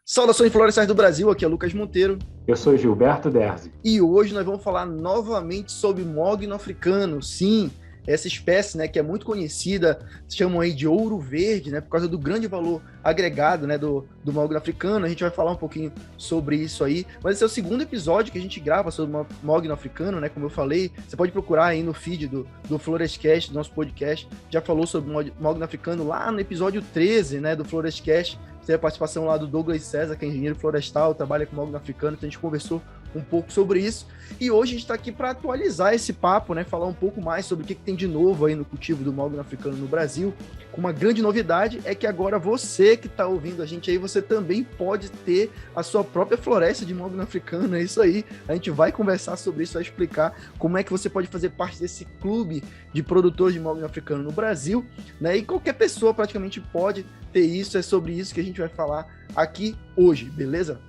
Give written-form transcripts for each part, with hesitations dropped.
Saudações florestais do Brasil, aqui é Lucas Monteiro. Eu sou Gilberto Derzi. E hoje nós vamos falar novamente sobre mogno africano. Sim, essa espécie, né, que é muito conhecida, se chamam aí de ouro verde, né, por causa do grande valor agregado, né, do mogno africano. A gente vai falar um pouquinho sobre isso aí. Mas esse é o segundo episódio que a gente grava sobre o mogno africano, né, como eu falei. Você pode procurar aí no feed do Florescast, do nosso podcast. Já falou sobre o mogno africano lá no episódio 13, né, do Florescast. Teve a participação lá do Douglas César, que é engenheiro florestal, trabalha com mogno africano, então a gente conversou um pouco sobre isso. E hoje a gente está aqui para atualizar esse papo, né? Falar um pouco mais sobre o que tem de novo aí no cultivo do mogno africano no Brasil. Uma grande novidade é que agora você que está ouvindo a gente aí, você também pode ter a sua própria floresta de mogno africano. É isso aí. A gente vai conversar sobre isso, vai explicar como é que você pode fazer parte desse clube de produtores de mogno africano no Brasil, né? E qualquer pessoa praticamente pode ter isso. É sobre isso que a gente vai falar aqui hoje, beleza?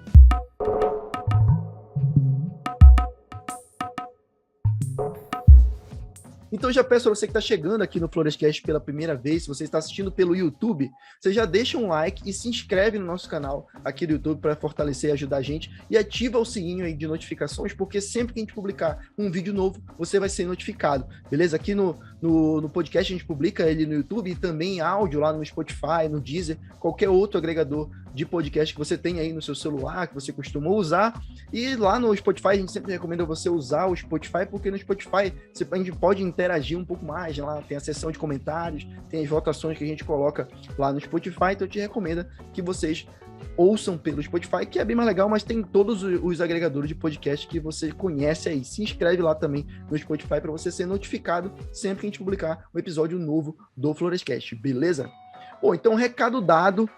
Então já peço para você que está chegando aqui no Florescast pela primeira vez, se você está assistindo pelo YouTube, você já deixa um like e se inscreve no nosso canal aqui do YouTube para fortalecer e ajudar a gente, e ativa o sininho aí de notificações, porque sempre que a gente publicar um vídeo novo, você vai ser notificado, beleza? Aqui no podcast a gente publica ele no YouTube e também em áudio lá no Spotify, no Deezer, qualquer outro agregador de podcast que você tem aí no seu celular, que você costumou usar. E lá no Spotify a gente sempre recomenda você usar o Spotify, porque no Spotify a gente pode interagir um pouco mais, lá tem a seção de comentários, tem as votações que a gente coloca lá no Spotify, então eu te recomendo que vocês ouçam pelo Spotify, que é bem mais legal, mas tem todos os agregadores de podcast que você conhece aí. Se inscreve lá também no Spotify para você ser notificado sempre que a gente publicar um episódio novo do Florescast, beleza? Bom, então recado dado,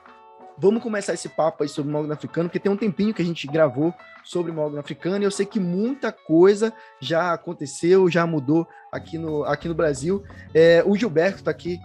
vamos começar esse papo aí sobre o mogno africano, porque tem um tempinho que a gente gravou sobre o mogno africano e eu sei que muita coisa já aconteceu, já mudou aqui no Brasil. O Gilberto está aqui,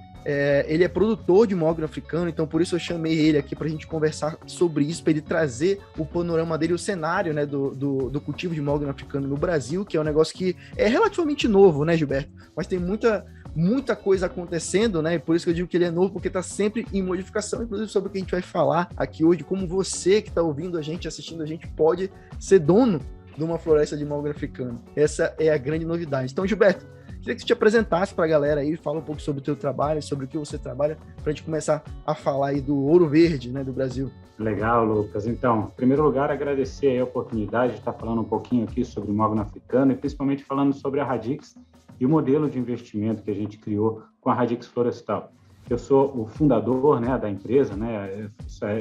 ele é produtor de mogno africano, então por isso eu chamei ele aqui para a gente conversar sobre isso, para ele trazer o panorama dele, o cenário, né, do cultivo de mogno africano no Brasil, que é um negócio que é relativamente novo, né, Gilberto? Mas tem muita coisa acontecendo, né? E por isso que eu digo que ele é novo, porque está sempre em modificação, inclusive sobre o que a gente vai falar aqui hoje, como você que está ouvindo a gente, assistindo a gente, pode ser dono de uma floresta de mogno africano. Essa é a grande novidade. Então, Gilberto, queria que você te apresentasse para a galera aí, fala um pouco sobre o teu trabalho, sobre o que você trabalha, para a gente começar a falar aí do ouro verde, né, do Brasil. Legal, Lucas. Então, em primeiro lugar, agradecer a oportunidade de estar falando um pouquinho aqui sobre o mogno africano e principalmente falando sobre a Radix e o modelo de investimento que a gente criou com a Radix Florestal. Eu sou o fundador, né, da empresa, né,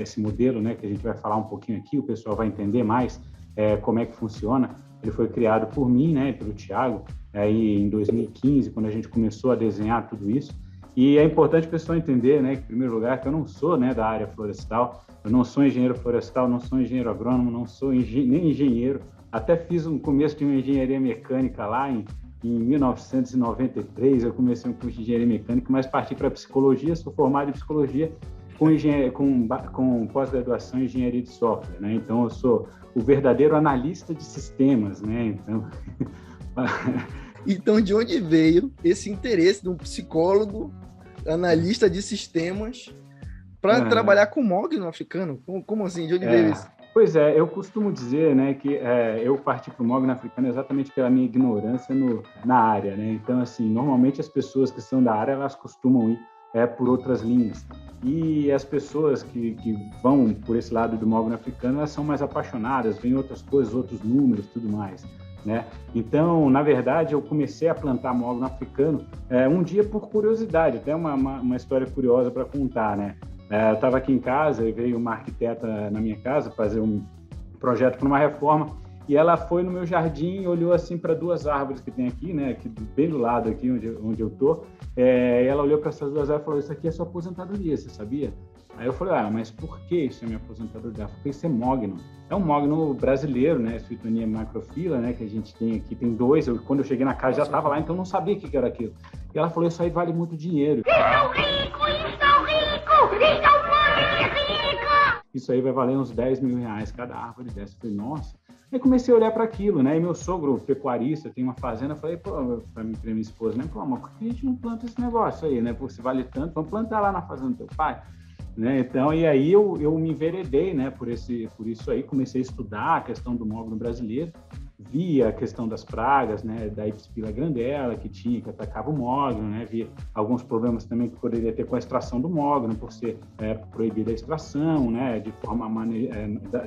esse modelo, né, que a gente vai falar um pouquinho aqui, o pessoal vai entender mais como é que funciona. Ele foi criado por mim, né, pelo Thiago, aí em 2015, quando a gente começou a desenhar tudo isso. E é importante o pessoal entender, né, que, em primeiro lugar, que eu não sou, né, da área florestal, eu não sou engenheiro florestal, não sou engenheiro agrônomo, não sou nem engenheiro, até fiz um começo de uma engenharia mecânica lá em 1993, eu comecei um curso de engenharia mecânica, mas parti para psicologia, sou formado em psicologia com pós-graduação em engenharia de software, né? Então eu sou o verdadeiro analista de sistemas, né? Então, de onde veio esse interesse de um psicólogo, analista de sistemas, para trabalhar com mogno africano? Como assim? De onde veio isso? Pois é, eu costumo dizer, né, que eu parti para o mogno africano exatamente pela minha ignorância na área, né? Então, assim, normalmente as pessoas que são da área, elas costumam ir por outras linhas. E as pessoas que vão por esse lado do mogno africano, elas são mais apaixonadas, veem outras coisas, outros números, tudo mais, né? Então, na verdade, eu comecei a plantar mogno africano um dia por curiosidade, até uma história curiosa para contar, né? Eu estava aqui em casa e veio uma arquiteta na minha casa fazer um projeto para uma reforma e ela foi no meu jardim e olhou assim para duas árvores que tem aqui, né, aqui bem do lado aqui onde eu tô. E ela olhou para essas duas árvores e falou: "Isso aqui é sua aposentadoria, você sabia?" Aí eu falei: mas por que isso é minha aposentadoria? Porque isso é mogno. É um mogno brasileiro, né, Suetonia macrophylla, né, que a gente tem aqui, tem dois. Quando eu cheguei na casa já estava lá, então eu não sabia o que era aquilo. E ela falou: "Isso aí vale muito dinheiro." Isso aí vai valer uns 10 mil reais cada árvore dessa. Eu falei: nossa. Aí comecei a olhar para aquilo, né? E meu sogro, pecuarista, tem uma fazenda. Eu falei para minha esposa, né? Mas por que a gente não planta esse negócio aí, né? Pô, se vale tanto, vamos plantar lá na fazenda do teu pai. né? Então, e aí eu me enveredei, né, por isso aí, comecei a estudar a questão do mogno brasileiro, via a questão das pragas, né, da Ipsipila grandela que atacava o mogno, né, via alguns problemas também que poderia ter com a extração do mogno, por ser proibida a extração, né,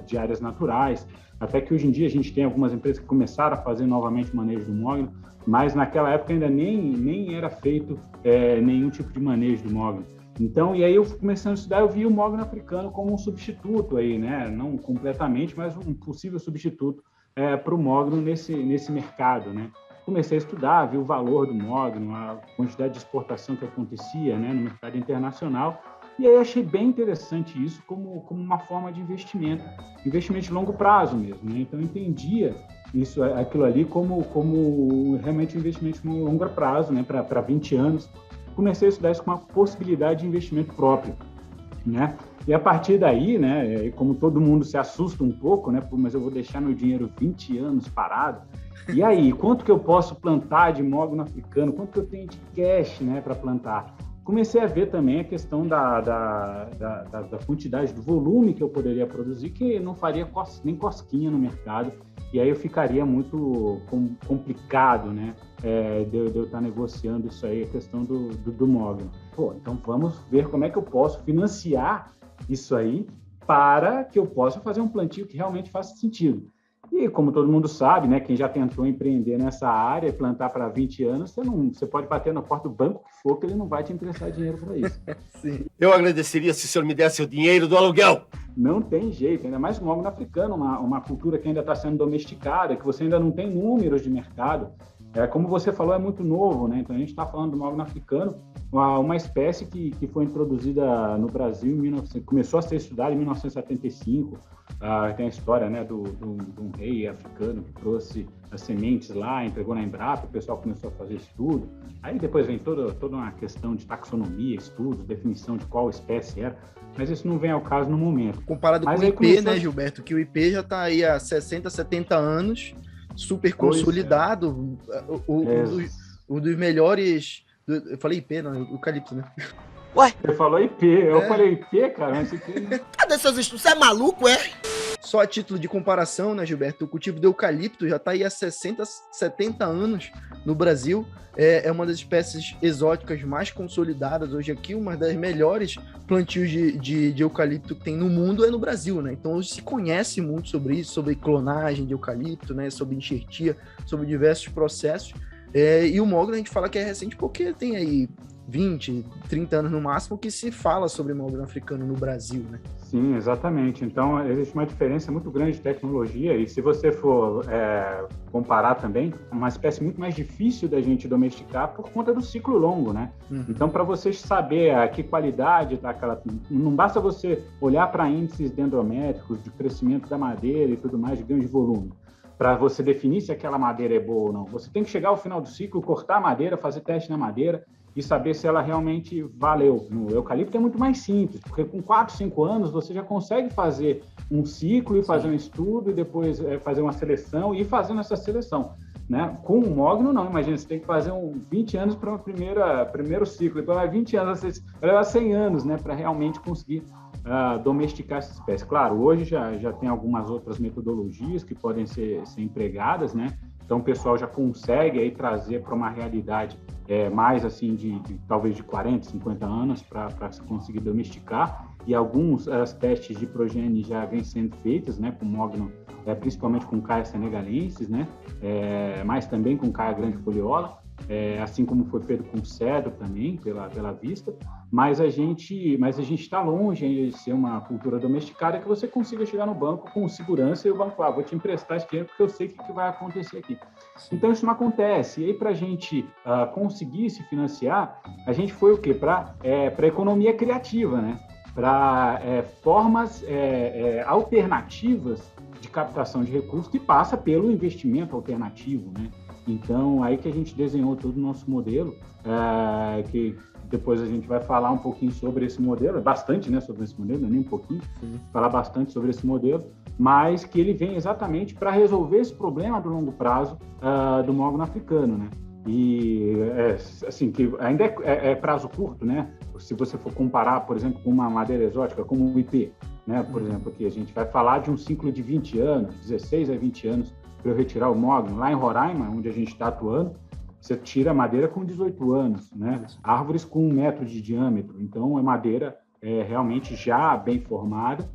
de áreas naturais, até que hoje em dia a gente tem algumas empresas que começaram a fazer novamente o manejo do mogno, mas naquela época ainda nem era feito nenhum tipo de manejo do mogno. Então, e aí eu começando a estudar, eu vi o mogno africano como um substituto aí, né, não completamente, mas um possível substituto para o mogno nesse mercado, né? Comecei a estudar, vi o valor do mogno, a quantidade de exportação que acontecia, né, no mercado internacional, e aí achei bem interessante isso como uma forma de investimento de longo prazo mesmo, né? Então, eu entendia aquilo ali como realmente um investimento de longo prazo, né, para 20 anos. Comecei a estudar isso com uma possibilidade de investimento próprio, né? E a partir daí, né, como todo mundo se assusta um pouco, né, mas eu vou deixar meu dinheiro 20 anos parado, e aí, quanto que eu posso plantar de mogno africano? Quanto que eu tenho de cash, né, para plantar? Comecei a ver também a questão da quantidade, do volume que eu poderia produzir, que não faria nem cosquinha no mercado, e aí eu ficaria muito complicado, né, de eu estar negociando isso aí, a questão do mogno. Pô, então vamos ver como é que eu posso financiar isso aí para que eu possa fazer um plantio que realmente faça sentido. E como todo mundo sabe, né, quem já tentou empreender nessa área, plantar para 20 anos, você pode bater na porta do banco que for, que ele não vai te emprestar dinheiro para isso. Sim. Eu agradeceria se o senhor me desse o dinheiro do aluguel. Não tem jeito, ainda mais o mogno africano, uma cultura que ainda está sendo domesticada, que você ainda não tem números de mercado. Como você falou, é muito novo, né? Então a gente está falando do mogno africano, uma espécie que foi introduzida no Brasil, começou a ser estudada em 1975. Tem a história, né, de um rei africano que trouxe as sementes lá, entregou na Embrapa, o pessoal começou a fazer estudo. Aí depois vem toda uma questão de taxonomia, estudos, definição de qual espécie era, mas isso não vem ao caso no momento. Comparado com o IP, né, Gilberto? Que o IP já está aí há 60, 70 anos, super consolidado, um dos melhores... Eu falei IP, não, eucalipto, né? Ué? Você falou IP, eu falei IP, cara, mas IP não... Cadê seus estudos? Você é maluco, é? Só a título de comparação, né, Gilberto? O cultivo de eucalipto já está aí há 60, 70 anos no Brasil. É uma das espécies exóticas mais consolidadas hoje aqui, uma das melhores plantios de eucalipto que tem no mundo é no Brasil, né? Então hoje se conhece muito sobre isso, sobre clonagem de eucalipto, né? Sobre enxertia, sobre diversos processos. E o mogno a gente fala que é recente porque tem aí 20, 30 anos no máximo que se fala sobre mogno africano no Brasil, né? Sim, exatamente. Então, existe uma diferença muito grande de tecnologia e se você for comparar também, é uma espécie muito mais difícil da gente domesticar por conta do ciclo longo, né? Uhum. Então, para você saber a que qualidade está aquela... Não basta você olhar para índices dendrométricos de crescimento da madeira e tudo mais, de ganho de volume, para você definir se aquela madeira é boa ou não. Você tem que chegar ao final do ciclo, cortar a madeira, fazer teste na madeira e saber se ela realmente valeu. No eucalipto é muito mais simples, porque com 4, 5 anos você já consegue fazer um ciclo e fazer um estudo e depois fazer uma seleção e ir fazendo essa seleção, né? Com o mogno, não. Imagina, você tem que fazer 20 anos para o primeiro ciclo, depois vai 20 anos, vai levar 100 anos, né, para realmente conseguir domesticar essa espécie. Claro, hoje já tem algumas outras metodologias que podem ser empregadas, né? Então, o pessoal já consegue aí trazer para uma realidade mais assim de talvez de 40, 50 anos para se conseguir domesticar. E alguns testes de progênie já vêm sendo feitos, né, com mogno, principalmente com caia senegalensis, né, mas também com caia grande foliola, assim como foi feito com cedro também, pela vista. Mas a gente está longe de ser uma cultura domesticada que você consiga chegar no banco com segurança e o banco vou te emprestar esse dinheiro porque eu sei o que vai acontecer aqui. Então, isso não acontece. E aí, para a gente conseguir se financiar, a gente foi o quê? Para economia criativa, né? Para formas alternativas de captação de recursos que passa pelo investimento alternativo, né? Então, aí que a gente desenhou todo o nosso modelo, que depois a gente vai falar um pouquinho sobre esse modelo, bastante, né, sobre esse modelo, não é nem um pouquinho, falar bastante sobre esse modelo, mas que ele vem exatamente para resolver esse problema do longo prazo do mogno africano, né? E, assim, que ainda é prazo curto, né? Se você for comparar, por exemplo, com uma madeira exótica, como um IP, né? Por exemplo, aqui a gente vai falar de um ciclo de 20 anos, 16 a 20 anos, para eu retirar o mogno. Lá em Roraima, onde a gente está atuando, você tira madeira com 18 anos, né? Árvores com 1 metro de diâmetro. Então, é madeira realmente já bem formada,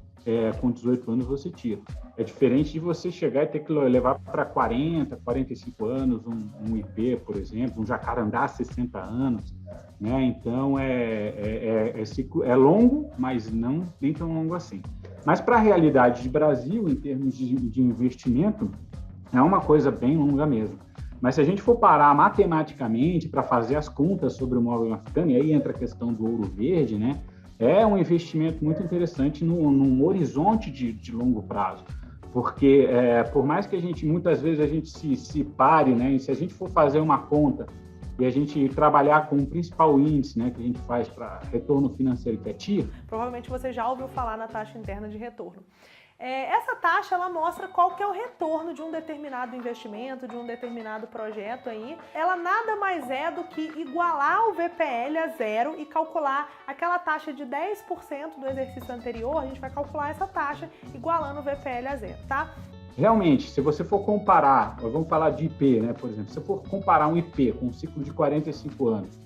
com 18 anos você tira. É diferente de você chegar e ter que levar para 40, 45 anos, um IP, por exemplo, um jacarandá 60 anos, né? Então, é longo, mas não nem tão longo assim. Mas para a realidade de Brasil, em termos de investimento, é uma coisa bem longa mesmo. Mas se a gente for parar matematicamente para fazer as contas sobre o mogno africano, e aí entra a questão do ouro verde, né? É um investimento muito interessante num horizonte de longo prazo, porque por mais que muitas vezes a gente se pare, né? E se a gente for fazer uma conta e a gente trabalhar com o principal índice, né, que a gente faz para retorno financeiro, que é TIR. Provavelmente você já ouviu falar na taxa interna de retorno. Essa taxa, ela mostra qual que é o retorno de um determinado investimento, de um determinado projeto aí. Ela nada mais é do que igualar o VPL a zero e calcular aquela taxa de 10% do exercício anterior, a gente vai calcular essa taxa igualando o VPL a zero, tá? Realmente, se você for comparar, vamos falar de IP, né, por exemplo, se você for comparar um IP com um ciclo de 45 anos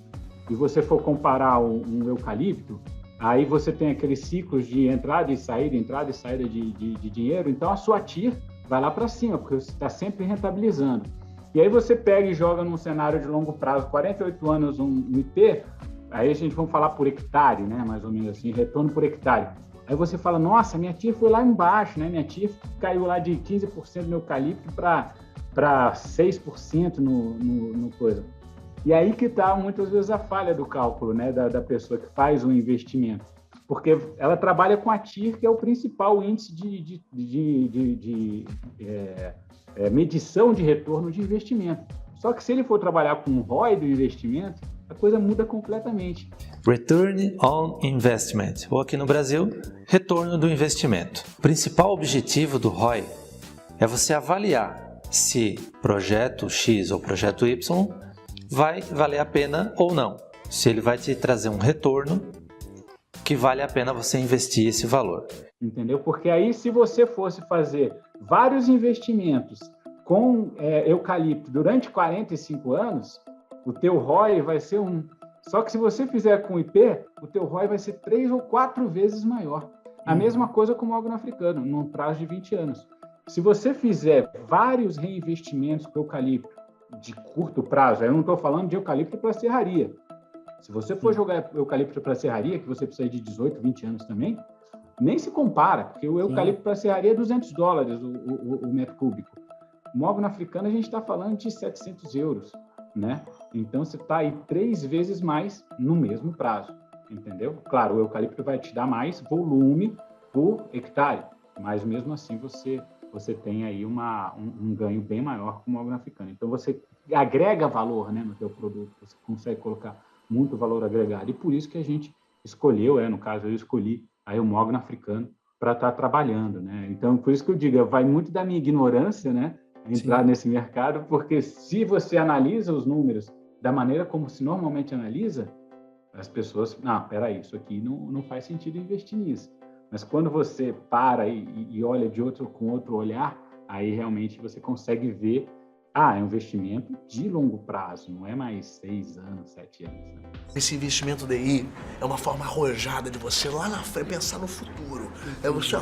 e você for comparar um eucalipto, aí você tem aqueles ciclos de entrada e saída de dinheiro, então a sua TIR vai lá para cima, porque você está sempre rentabilizando. E aí você pega e joga num cenário de longo prazo, 48 anos um IP, aí a gente vai falar por hectare, né, mais ou menos assim, retorno por hectare. Aí você fala, nossa, minha TIR foi lá embaixo, né, minha TIR caiu lá de 15% no eucalipto para 6% no coisa. E aí que está, muitas vezes, a falha do cálculo, né, da pessoa que faz o investimento. Porque ela trabalha com a TIR, que é o principal índice de medição de retorno de investimento. Só que se ele for trabalhar com o ROI do investimento, a coisa muda completamente. Return on Investment, ou aqui no Brasil, retorno do investimento. O principal objetivo do ROI é você avaliar se projeto X ou projeto Y vai valer a pena ou não. Se ele vai te trazer um retorno que vale a pena você investir esse valor. Entendeu? Porque aí, se você fosse fazer vários investimentos com eucalipto durante 45 anos, o teu ROI vai ser 1. Só que se você fizer com IP, o teu ROI vai ser 3 ou 4 vezes maior. A mesma coisa com o mogno africano, num prazo de 20 anos. Se você fizer vários reinvestimentos com eucalipto de curto prazo, eu não estou falando de eucalipto para serraria. Se você for jogar eucalipto para serraria, que você precisa de 18, 20 anos também, nem se compara, porque o eucalipto para serraria é $200 o metro cúbico. O mogno africano a gente está falando de 700 euros, né? Então você está aí 3 vezes mais no mesmo prazo, entendeu? Claro, o eucalipto vai te dar mais volume por hectare, mas mesmo assim você tem aí um ganho bem maior com o mogno africano. Então, você agrega valor, né, no teu produto, você consegue colocar muito valor agregado. E por isso que a gente escolheu, no caso, eu escolhi aí o mogno africano para estar trabalhando, né? Então, por isso que eu digo, vai muito da minha ignorância, né, entrar nesse mercado, porque se você analisa os números da maneira como se normalmente analisa, as pessoas, peraí, isso aqui não faz sentido investir nisso. Mas quando você para e olha com outro olhar, aí realmente você consegue ver, é um investimento de longo prazo, não é mais 6 anos, 7 anos. Né? Esse investimento DI é uma forma arrojada de você lá na frente pensar no futuro. É você,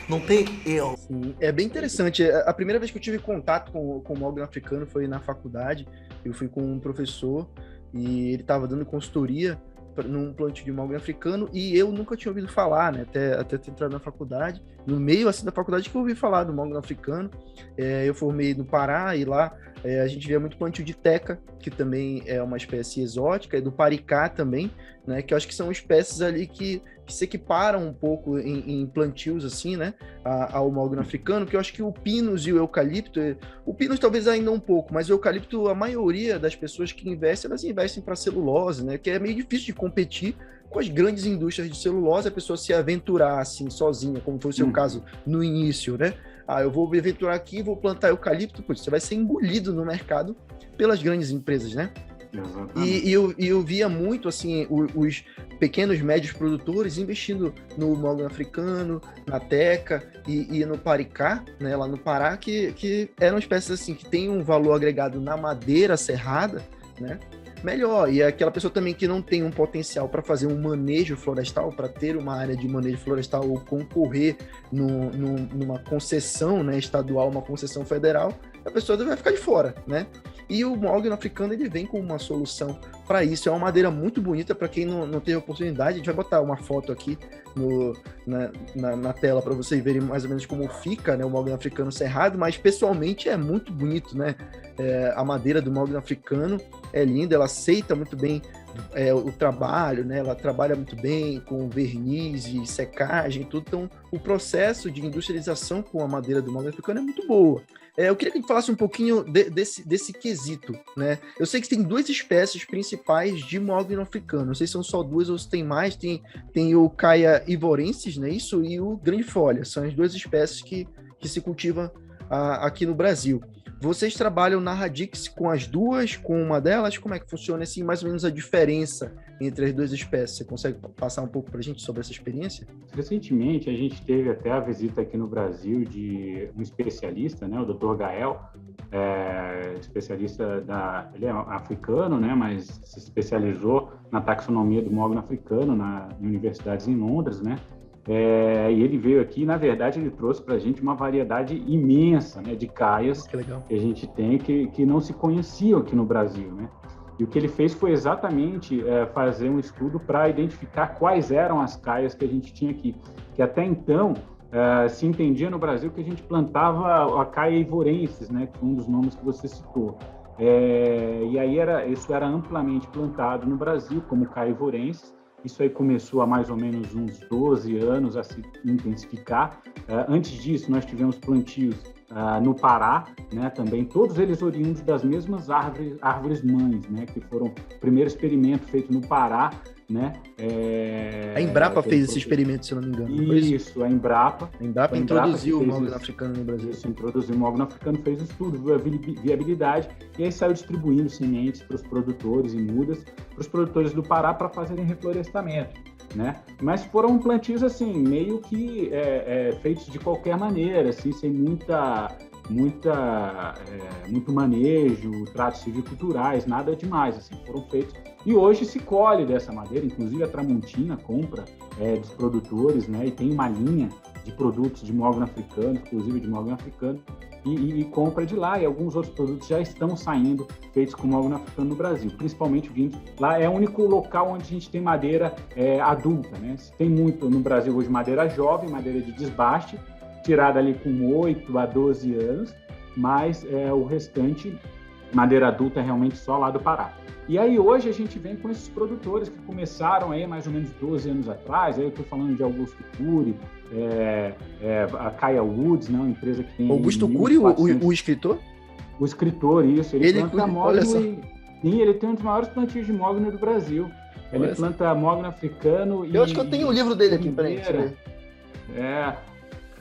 não tem erro. Sim, é bem interessante. A primeira vez que eu tive contato com o mogno africano foi na faculdade. Eu fui com um professor e ele estava dando consultoria num plantio de mogno africano e eu nunca tinha ouvido falar, né? Até ter entrado na faculdade. No meio assim da faculdade que eu ouvi falar do mogno africano. Eu formei no Pará e lá a gente via muito plantio de teca, que também é uma espécie exótica, e do paricá também, né? Que eu acho que são espécies ali que se equiparam um pouco em plantios assim, né? Ao mogno africano, que eu acho que o pinus e o eucalipto, o pinus talvez ainda um pouco, mas o eucalipto, a maioria das pessoas que investem, elas investem para celulose, né? Que é meio difícil de competir com as grandes indústrias de celulose, a pessoa se aventurar assim, sozinha, como foi o seu caso no início, né? Eu vou me aventurar aqui, vou plantar eucalipto, você vai ser engolido no mercado pelas grandes empresas, né? E eu via muito, assim, os pequenos, médios produtores investindo no mogno africano, na teca e no paricá, né, lá no Pará, que eram espécies, assim, que tem um valor agregado na madeira serrada, né, melhor. E aquela pessoa também que não tem um potencial para fazer um manejo florestal, para ter uma área de manejo florestal ou concorrer numa concessão, né, estadual, uma concessão federal, a pessoa vai ficar de fora, né? E o mogno africano, ele vem com uma solução para isso. É uma madeira muito bonita. Para quem não teve oportunidade, a gente vai botar uma foto aqui na tela para vocês verem mais ou menos como fica, né, o mogno africano cerrado, mas pessoalmente é muito bonito, né? A madeira do mogno africano é linda, ela aceita muito bem o trabalho, né? Ela trabalha muito bem com verniz e secagem, tudo. Então, o processo de industrialização com a madeira do mogno africano é muito boa. Eu queria que você falasse um pouquinho desse quesito, né? Eu sei que tem duas espécies principais de mogno africano. Não sei se são só duas ou se tem mais. Tem o Caia ivorensis, né? Isso, e o grande folha. São as duas espécies que se cultivam aqui no Brasil. Vocês trabalham na Radix com as duas, com uma delas? Como é que funciona, assim, mais ou menos a diferença entre as duas espécies? Você consegue passar um pouco para a gente sobre essa experiência? Recentemente, a gente teve até a visita aqui no Brasil de um especialista, né, o Dr. Gael, especialista ele é africano, né, mas se especializou na taxonomia do mogno africano em universidades em Londres, né? E ele veio aqui, na verdade, ele trouxe para a gente uma variedade imensa, né, de caias que a gente tem que não se conheciam aqui no Brasil, né? E o que ele fez foi exatamente fazer um estudo para identificar quais eram as caias que a gente tinha aqui, que até então se entendia no Brasil que a gente plantava a caia ivorensis, né, que foi um dos nomes que você citou. E aí isso era amplamente plantado no Brasil como caia ivorensis. Isso aí começou há mais ou menos uns 12 anos a se intensificar. Antes disso, nós tivemos plantios no Pará, né, também, todos eles oriundos das mesmas árvores mães, né, que foram o primeiro experimento feito no Pará, né? A Embrapa fez esse experimento, se eu não me engano. Isso, a Embrapa. A Embrapa introduziu o mogno africano no Brasil. Isso, introduziu o mogno africano, fez o estudo, viu a viabilidade, e aí saiu distribuindo sementes para os produtores e mudas, para os produtores do Pará para fazerem reflorestamento, né? Mas foram plantios, assim, meio que feitos de qualquer maneira, assim, sem muito manejo, tratos silviculturais, nada demais, assim, foram feitos. E hoje se colhe dessa madeira, inclusive a Tramontina compra dos produtores, né, e tem uma linha de produtos de mogno africano, inclusive de mogno africano, e compra de lá, e alguns outros produtos já estão saindo feitos com mogno africano no Brasil, principalmente o vinho. Lá é o único local onde a gente tem madeira adulta, né? Tem muito no Brasil hoje madeira jovem, madeira de desbaste, tirada ali com 8 a 12 anos, mas o restante, madeira adulta, é realmente só lá do Pará. E aí hoje a gente vem com esses produtores que começaram aí mais ou menos 12 anos atrás, aí eu estou falando de Augusto Cury, a Caia Woods, né, uma empresa que tem... Augusto Cury, o escritor? O escritor, isso. Ele planta mogno e ele tem um dos maiores plantios de mogno do Brasil. Ele planta mogno africano e... Eu acho que eu tenho o livro dele aqui, peraí.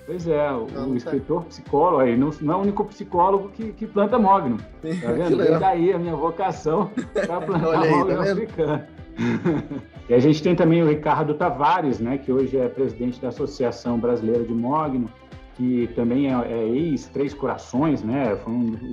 Pois é, o escritor psicólogo, aí não é o único psicólogo que planta mogno, tá vendo? E daí a minha vocação para plantar mogno africano. E a gente tem também o Ricardo Tavares, né, que hoje é presidente da Associação Brasileira de Mogno, que também é ex-Três Corações, né,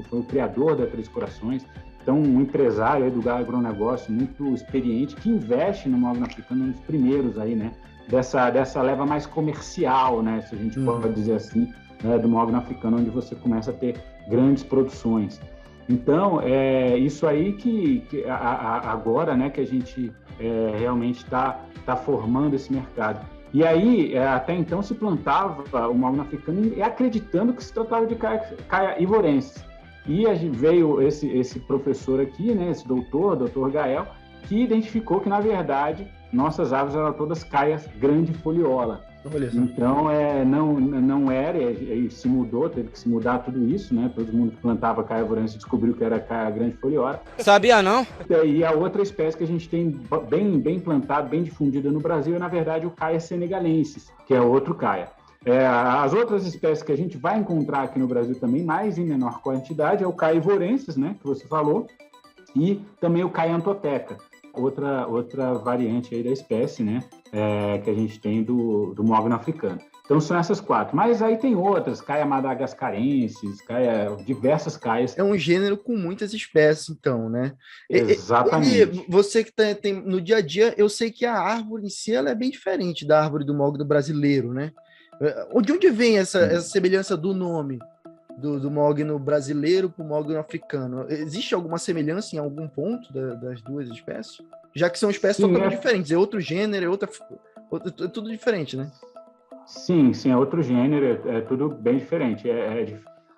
foi o criador da Três Corações. Então, um empresário aí do agronegócio muito experiente, que investe no mogno africano, um dos primeiros aí, né, dessa leva mais comercial, né, se a gente pode dizer assim, né, do mogno africano, onde você começa a ter grandes produções. Então, é isso aí que agora, né, que a gente realmente está formando esse mercado. E aí, até então, se plantava o mogno africano acreditando que se tratava de Caia ivorensis. E veio esse professor aqui, né, esse doutor Gael, que identificou que, na verdade, nossas árvores eram todas caias grande foliola. Então, não era, aí se mudou, teve que se mudar tudo isso, né? Todo mundo que plantava caia vorense descobriu que era caia grande foliora. Sabia não? E a outra espécie que a gente tem bem plantada, bem difundida no Brasil é, na verdade, o caia senegalensis, que é outro caia. As outras espécies que a gente vai encontrar aqui no Brasil também, mais em menor quantidade, é o caia ivorensis, né? Que você falou, e também o caia antoteca, outra variante aí da espécie, né? Que a gente tem do mogno africano. Então são essas 4. Mas aí tem outras, caia madagascarensis, diversas caias. É um gênero com muitas espécies, então, né? Exatamente. Você que tem no dia a dia, eu sei que a árvore em si ela é bem diferente da árvore do mogno brasileiro, né? De onde vem essa semelhança do nome do mogno brasileiro para o mogno africano? Existe alguma semelhança em algum ponto das duas espécies? Já que são espécies totalmente diferentes, é outro gênero, é tudo diferente, né? Sim, é outro gênero, é tudo bem diferente.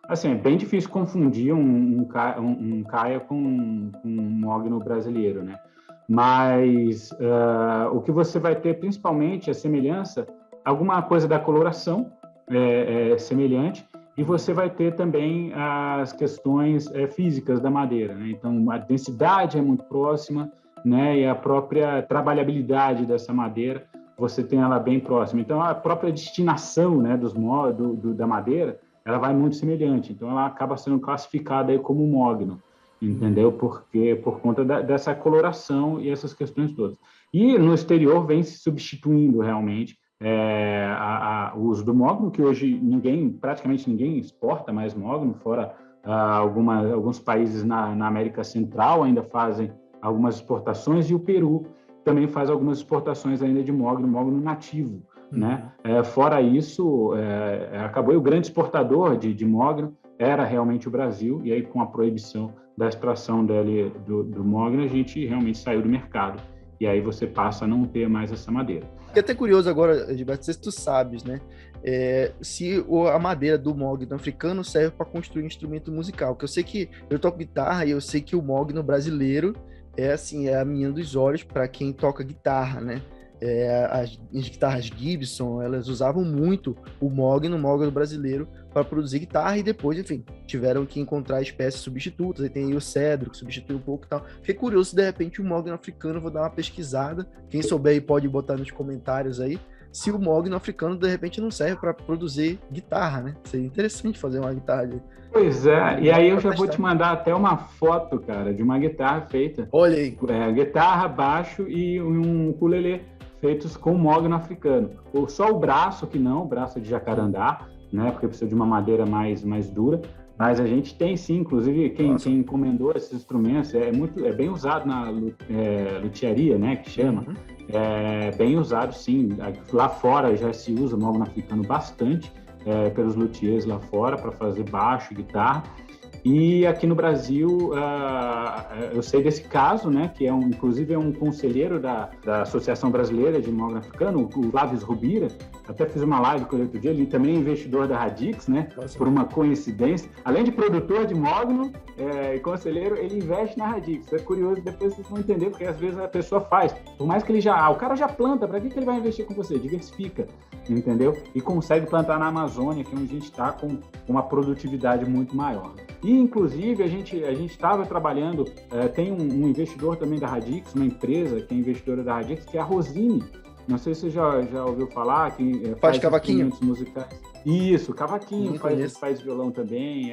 Assim, é bem difícil confundir um caia com um mogno brasileiro, né? Mas o que você vai ter, principalmente, a semelhança, alguma coisa da coloração é semelhante, e você vai ter também as questões físicas da madeira, né? Então, a densidade é muito próxima, né? E a própria trabalhabilidade dessa madeira, você tem ela bem próxima. Então, a própria destinação, né, da madeira, ela vai muito semelhante. Então, ela acaba sendo classificada aí como mogno, entendeu? Porque por conta dessa coloração e essas questões todas. E no exterior vem se substituindo realmente o uso do mogno, que hoje praticamente ninguém exporta mais mogno, fora alguns países na América Central ainda fazem algumas exportações, e o Peru também faz algumas exportações ainda de mogno nativo, né? Fora isso, acabou, o grande exportador de mogno era realmente o Brasil, e aí com a proibição da extração do mogno, a gente realmente saiu do mercado, e aí você passa a não ter mais essa madeira. Fiquei até curioso agora, Gilberto, não sei se tu sabes, né? Se a madeira do mogno africano serve para construir um instrumento musical, que eu sei que eu toco guitarra e eu sei que o mogno brasileiro é a menina dos olhos para quem toca guitarra, né? As guitarras Gibson, elas usavam muito o mogno brasileiro para produzir guitarra, e depois, enfim, tiveram que encontrar espécies substitutas. Aí tem aí o cedro, que substitui um pouco e tal. Fiquei curioso se de repente o mogno africano, vou dar uma pesquisada, quem souber aí pode botar nos comentários aí, se o mogno africano de repente não serve para produzir guitarra, né? Seria interessante fazer uma guitarra ali. Pois é, e aí eu já vou te mandar até uma foto, cara, de uma guitarra feita. Olha aí. Guitarra, baixo e um ukulele feitos com mogno africano. Só o braço que não, o braço de jacarandá, né? Porque precisa de uma madeira mais dura. Mas a gente tem sim, inclusive quem encomendou esses instrumentos é bem usado na luthieria, né? Que chama. É bem usado, sim. Lá fora já se usa mogno africano bastante. Pelos luthiers lá fora para fazer baixo, guitarra, e aqui no Brasil eu sei desse caso, né, que inclusive é um conselheiro da Associação Brasileira de Mogno Africano, o Flávio Rubira. Até fiz uma live com ele outro dia, ele também é investidor da Radix, né? Nossa. Por uma coincidência, além de produtor de mogno e conselheiro, ele investe na Radix. É curioso, depois vocês vão entender, porque às vezes a pessoa faz, por mais que o cara já planta, para que ele vai investir com você? Diversifica, entendeu? E consegue plantar na Amazônia, que é onde a gente está com uma produtividade muito maior. E, inclusive, a gente estava trabalhando, tem um investidor também da Radix, uma empresa que é investidora da Radix, que é a Rosine. Não sei se você já ouviu falar, que faz cavaquinho musicais. Isso, cavaquinho, faz violão também,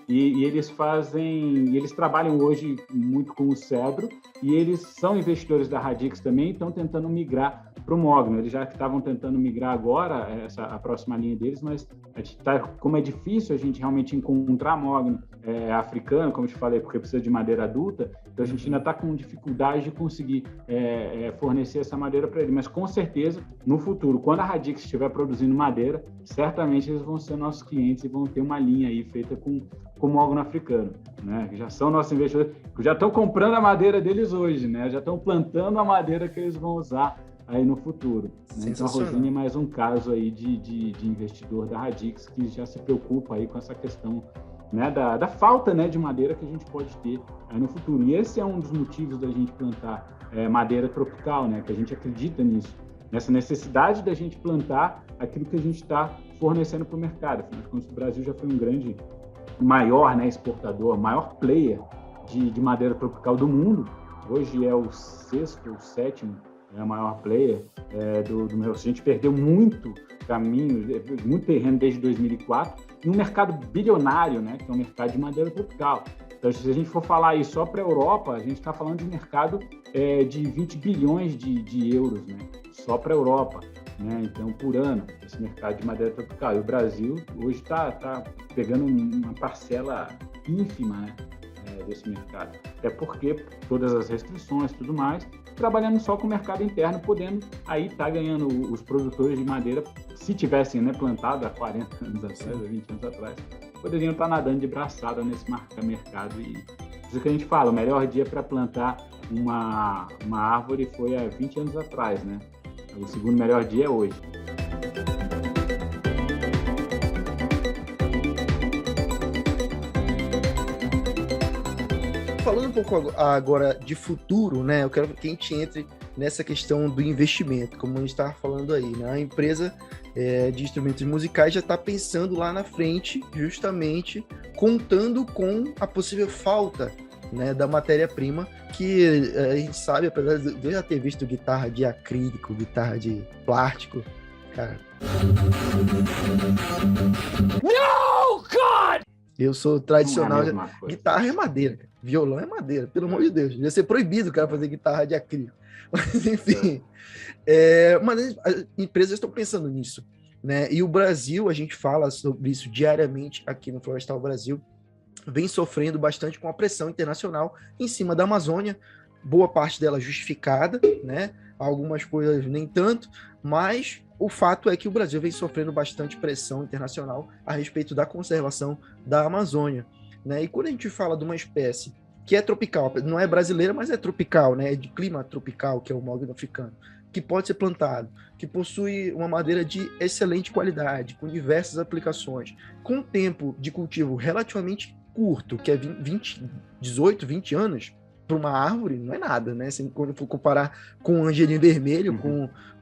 E eles trabalham hoje muito com o cedro, e eles são investidores da Radix também, estão tentando migrar para o mogno. Eles já estavam tentando migrar agora, a próxima linha deles, mas como é difícil a gente realmente encontrar mogno africano, como eu te falei, porque precisa de madeira adulta, então a gente ainda está com dificuldade de conseguir fornecer essa madeira para ele. Mas com certeza, no futuro, quando a Radix estiver produzindo madeira, certamente eles vão ser nossos clientes e vão ter uma linha aí feita com mogno africano, né? Que já são nossos investidores, já estão comprando a madeira deles hoje, né? Já estão plantando a madeira que eles vão usar aí no futuro. Né? Então a Rosine é mais um caso aí de investidor da Radix que já se preocupa aí com essa questão, né, da falta, né, de madeira que a gente pode ter aí no futuro. E esse é um dos motivos da gente plantar madeira tropical, né? Que a gente acredita nisso, nessa necessidade da gente plantar aquilo que a gente está fornecendo para o mercado. Afinal de contas, o Brasil já foi um grande, maior, né, exportador, maior player de madeira tropical do mundo. Hoje é o 6º ou 7º, maior player do meu. A gente perdeu muito caminho, muito terreno desde 2004, em um mercado bilionário, né, que é o mercado de madeira tropical. Então, se a gente for falar aí só para a Europa, a gente está falando de um mercado de 20 bilhões de euros, né, só para a Europa, né, então, por ano, esse mercado de madeira tropical. E o Brasil hoje está pegando uma parcela ínfima, né, desse mercado. Até porque todas as restrições e tudo mais, trabalhando só com o mercado interno, podendo aí estar ganhando os produtores de madeira, se tivessem, né, plantado há 40 anos atrás, há 20 anos atrás, poderiam estar nadando de braçada nesse mercado. E isso que a gente fala, o melhor dia para plantar uma árvore foi há 20 anos atrás, né? O segundo melhor dia é hoje. Falando um pouco agora de futuro, né? Eu quero que a gente entre nessa questão do investimento, como a gente estava falando aí, né? A empresa de instrumentos musicais já está pensando lá na frente, justamente contando com a possível falta, né, da matéria-prima, que a gente sabe, apesar de eu já ter visto guitarra de acrílico, guitarra de plástico, cara. No, God! Eu sou tradicional. Guitarra é madeira, cara. Violão é madeira, pelo amor de Deus. Devia ser proibido o cara fazer guitarra de acrílico. Mas, enfim. Mas as empresas estão pensando nisso, né? E o Brasil, a gente fala sobre isso diariamente aqui no Florestal Brasil, vem sofrendo bastante com a pressão internacional em cima da Amazônia, boa parte dela justificada, né? Algumas coisas nem tanto, mas o fato é que o Brasil vem sofrendo bastante pressão internacional a respeito da conservação da Amazônia, né? E quando a gente fala de uma espécie que é tropical, não é brasileira, mas é tropical, né? É de clima tropical, que é o mogno africano, que pode ser plantado, que possui uma madeira de excelente qualidade, com diversas aplicações, com tempo de cultivo relativamente curto, que é 18, 20 anos, para uma árvore, não é nada, né? Se quando for comparar com o angelim vermelho,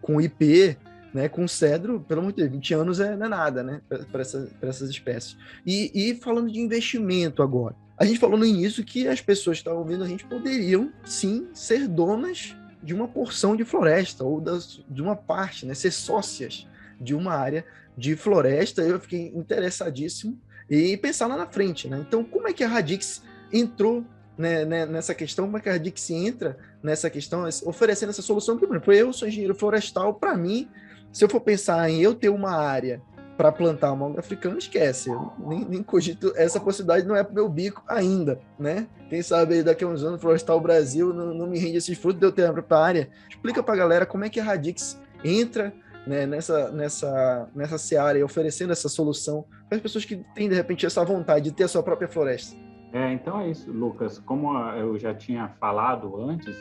com ipê, né, com cedro, pelo amor de Deus, 20 anos não é nada, né, para essas espécies. E falando de investimento agora, a gente falou no início que as pessoas que estavam ouvindo a gente poderiam, sim, ser donas de uma porção de floresta, ou de uma parte, né, ser sócias de uma área de floresta. Eu fiquei interessadíssimo e pensar lá na frente, né? Então, como é que a Radix entrou, né, nessa questão? Como é que a Radix entra nessa questão, oferecendo essa solução? Porque, por exemplo, eu sou engenheiro florestal, para mim, se eu for pensar em eu ter uma área para plantar o mogno africano, esquece. Eu nem cogito essa possibilidade, não é pro meu bico ainda, né? Quem sabe aí daqui a uns anos, Florestal Brasil não me rende esses frutos de eu ter para a área. Explica para a galera como é que a Radix entra, né, nessa seara e oferecendo essa solução para as pessoas que têm, de repente, essa vontade de ter a sua própria floresta. Então é isso, Lucas. Como eu já tinha falado antes,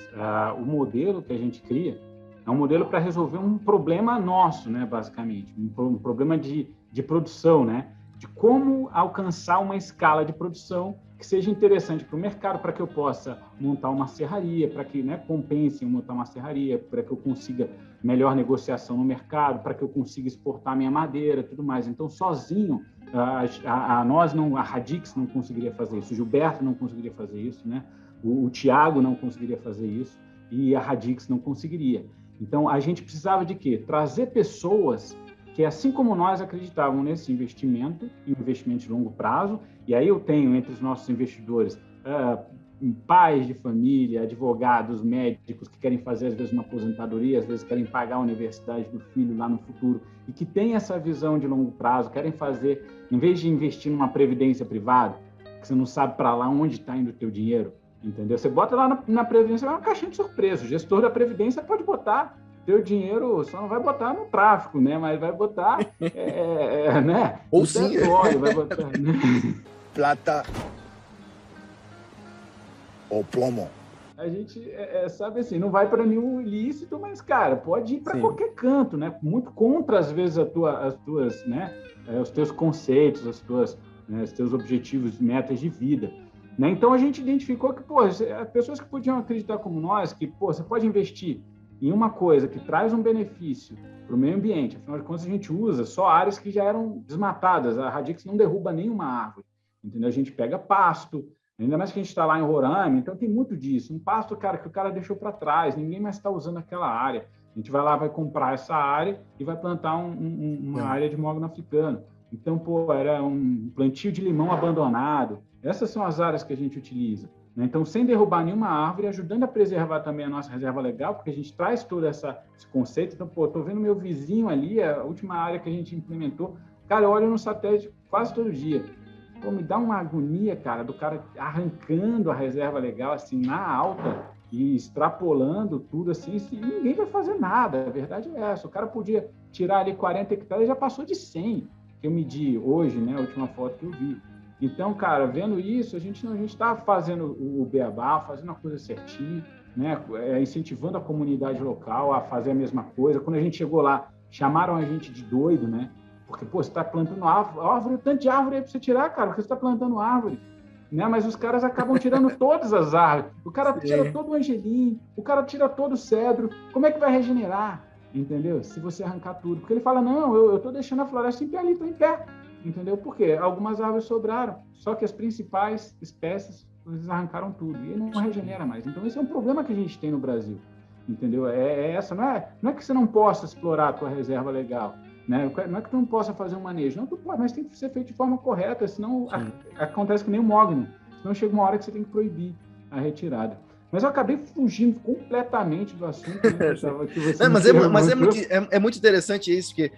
o modelo que a gente cria é um modelo para resolver um problema nosso, né, basicamente, um problema de produção, né, de como alcançar uma escala de produção que seja interessante para o mercado, para que eu possa montar uma serraria, para que, né, compense em montar uma serraria, para que eu consiga melhor negociação no mercado, para que eu consiga exportar minha madeira, tudo mais. Então, sozinho, a Radix não conseguiria fazer isso, o Gilberto não conseguiria fazer isso, né, o Thiago não conseguiria fazer isso e a Radix não conseguiria. Então, a gente precisava de quê? Trazer pessoas que, assim como nós, acreditavam nesse investimento, em investimento de longo prazo. E aí eu tenho, entre os nossos investidores, pais de família, advogados, médicos, que querem fazer, às vezes, uma aposentadoria, às vezes querem pagar a universidade do filho lá no futuro, e que têm essa visão de longo prazo, querem fazer, em vez de investir numa previdência privada, que você não sabe para lá onde está indo o teu dinheiro, entendeu? Você bota lá na Previdência, vai uma caixinha de surpresa. O gestor da Previdência pode botar teu dinheiro, só não vai botar no tráfico, né? Mas vai botar, né? Ou sim. Petróleo, vai botar, né? Plata ou plomo. A gente sabe assim, não vai para nenhum ilícito, mas, cara, pode ir para qualquer canto, né? Muito contra, às vezes, as tuas, né? Os teus conceitos, os teus objetivos, metas de vida. Né? Então, a gente identificou que, as pessoas que podiam acreditar como nós, que, você pode investir em uma coisa que traz um benefício para o meio ambiente, afinal de contas a gente usa só áreas que já eram desmatadas, a Radix não derruba nenhuma árvore, entendeu? A gente pega pasto, ainda mais que a gente está lá em Roraima, então tem muito disso, um pasto, cara, que o cara deixou para trás, ninguém mais está usando aquela área, a gente vai lá, vai comprar essa área e vai plantar uma área de mogno africano. Então, era um plantio de limão abandonado. Essas são as áreas que a gente utiliza. Né? Então, sem derrubar nenhuma árvore, ajudando a preservar também a nossa reserva legal, porque a gente traz todo esse conceito. Então, estou vendo meu vizinho ali, a última área que a gente implementou. Cara, eu olho no satélite quase todo dia. Me dá uma agonia, cara, do cara arrancando a reserva legal, assim, na alta e extrapolando tudo, assim, e ninguém vai fazer nada. A verdade é essa. O cara podia tirar ali 40 hectares e já passou de 100. Que eu medi hoje, né, a última foto que eu vi. Então, cara, vendo isso, a gente está fazendo o beabá, fazendo a coisa certinho, né, incentivando a comunidade local a fazer a mesma coisa. Quando a gente chegou lá, chamaram a gente de doido, né, porque, você está plantando árvore, tanto de árvore aí para você tirar, cara, porque você está plantando árvore, né, mas os caras acabam tirando todas as árvores. O cara tira todo o angelim, o cara tira todo o cedro. Como é que vai regenerar? Entendeu? Se você arrancar tudo. Porque ele fala, não, eu estou deixando a floresta em pé ali, está em pé. Entendeu? Por quê? Algumas árvores sobraram, só que as principais espécies, eles arrancaram tudo, e ele não regenera mais. Então, esse é um problema que a gente tem no Brasil. Entendeu? Não é que você não possa explorar a tua reserva legal, né? Não é que tu não possa fazer um manejo. Não, tu pode, mas tem que ser feito de forma correta, senão acontece que nem o mogno. Senão chega uma hora que você tem que proibir a retirada. Mas eu acabei fugindo completamente do assunto. Né, é muito interessante isso, porque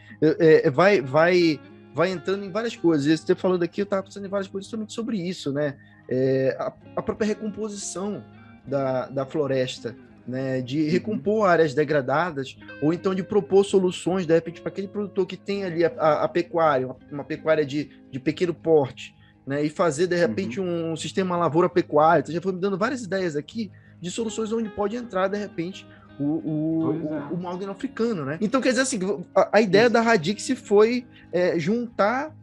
vai entrando em várias coisas. Você falando aqui, eu estava pensando em várias coisas sobre isso, né? A própria recomposição da floresta, né? De recompor áreas degradadas, ou então de propor soluções, de repente, para aquele produtor que tem ali a pecuária, uma pecuária de pequeno porte, né? E fazer, de repente, um sistema lavoura-pecuária. Você já foi me dando várias ideias aqui de soluções onde pode entrar, de repente, o mogno africano, né? Então, quer dizer assim, a ideia da Radix foi juntar,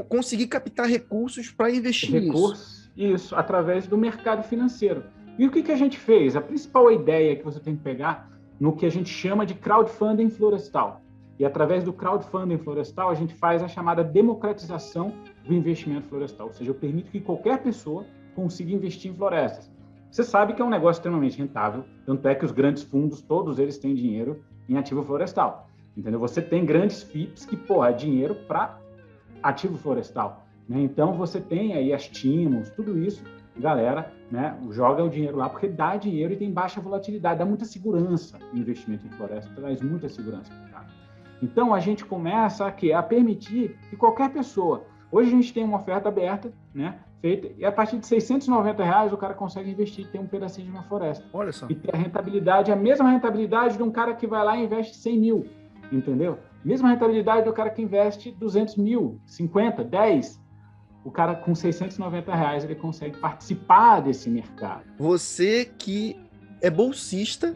conseguir captar recursos para investir nisso. Isso, através do mercado financeiro. E o que a gente fez? A principal ideia que você tem que pegar no que a gente chama de crowdfunding florestal. E através do crowdfunding florestal, a gente faz a chamada democratização do investimento florestal. Ou seja, eu permito que qualquer pessoa consiga investir em florestas. Você sabe que é um negócio extremamente rentável, tanto é que os grandes fundos, todos eles têm dinheiro em ativo florestal, entendeu? Você tem grandes FIPs que, é dinheiro para ativo florestal, né? Então, você tem aí as TIMOS, tudo isso, galera, né, joga o dinheiro lá porque dá dinheiro e tem baixa volatilidade, dá muita segurança. O investimento em floresta traz muita segurança para o cara. Então, a gente começa a permitir que qualquer pessoa... Hoje a gente tem uma oferta aberta, né, feita, e a partir de R$690 o cara consegue investir e ter um pedacinho de uma floresta. Olha só. E ter a mesma rentabilidade de um cara que vai lá e investe 100 mil, entendeu? Mesma rentabilidade do cara que investe 200 mil, 50, 10. O cara com R$690 ele consegue participar desse mercado. Você que é bolsista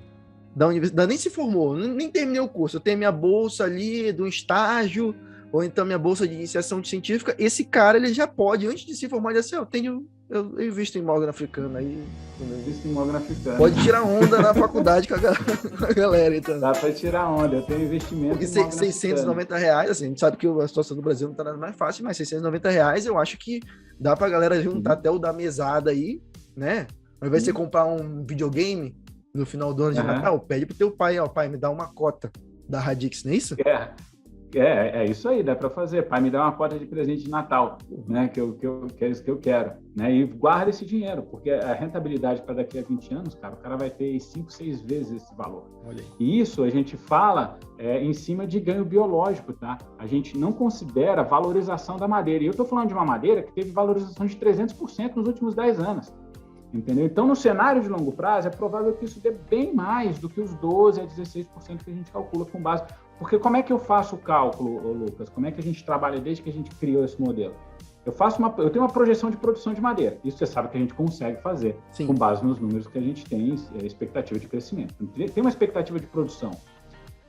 da universidade, nem se formou, nem terminei o curso, eu tenho minha bolsa ali do estágio, ou então minha bolsa de iniciação científica, esse cara, ele já pode, antes de se formar, já eu invisto em mogno africano aí. Eu invisto em mogno africano. Pode tirar onda na faculdade com a galera, então. Dá para tirar onda, eu tenho investimento. Porque R$690, assim, a gente sabe que a situação do Brasil não tá nada mais fácil, mas R$690 eu acho que dá pra galera juntar até o da mesada aí, né? Ao invés de você comprar um videogame no final do ano de Natal, pede pro teu pai, pai, me dá uma cota da Radix, não é isso? É isso aí, dá para fazer. Pai, me dá uma cota de presente de Natal, né? Que é isso que eu quero, né? E guarda esse dinheiro, porque a rentabilidade para daqui a 20 anos, cara, o cara vai ter 5, 6 vezes esse valor. Olha aí. E isso a gente fala em cima de ganho biológico, tá? A gente não considera valorização da madeira. E eu estou falando de uma madeira que teve valorização de 300% nos últimos 10 anos. Entendeu? Então, no cenário de longo prazo, é provável que isso dê bem mais do que os 12% a 16% que a gente calcula com base. Porque como é que eu faço o cálculo, Lucas? Como é que a gente trabalha desde que a gente criou esse modelo? Eu tenho uma projeção de produção de madeira. Isso você sabe que a gente consegue fazer, sim, com base nos números que a gente tem, expectativa de crescimento. Tem uma expectativa de produção.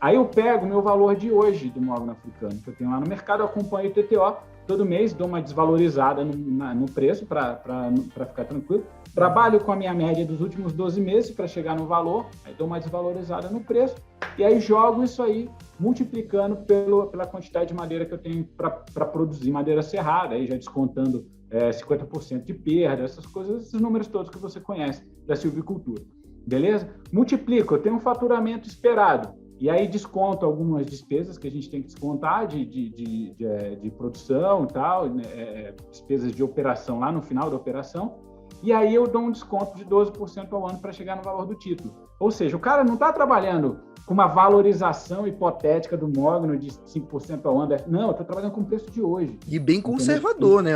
Aí eu pego o meu valor de hoje do mogno africano, que eu tenho lá no mercado, eu acompanho o TTO, todo mês dou uma desvalorizada no preço para ficar tranquilo. Trabalho com a minha média dos últimos 12 meses para chegar no valor, aí dou uma desvalorizada no preço, e aí jogo isso aí, multiplicando pela quantidade de madeira que eu tenho para produzir madeira serrada, aí já descontando 50% de perda, essas coisas, esses números todos que você conhece da silvicultura. Beleza? Multiplico, eu tenho um faturamento esperado, e aí desconto algumas despesas que a gente tem que descontar de produção e tal, despesas de operação lá no final da operação, e aí eu dou um desconto de 12% ao ano para chegar no valor do título. Ou seja, o cara não está trabalhando com uma valorização hipotética do mogno de 5% ao ano. Não, eu estou trabalhando com o preço de hoje. E bem conservador, né?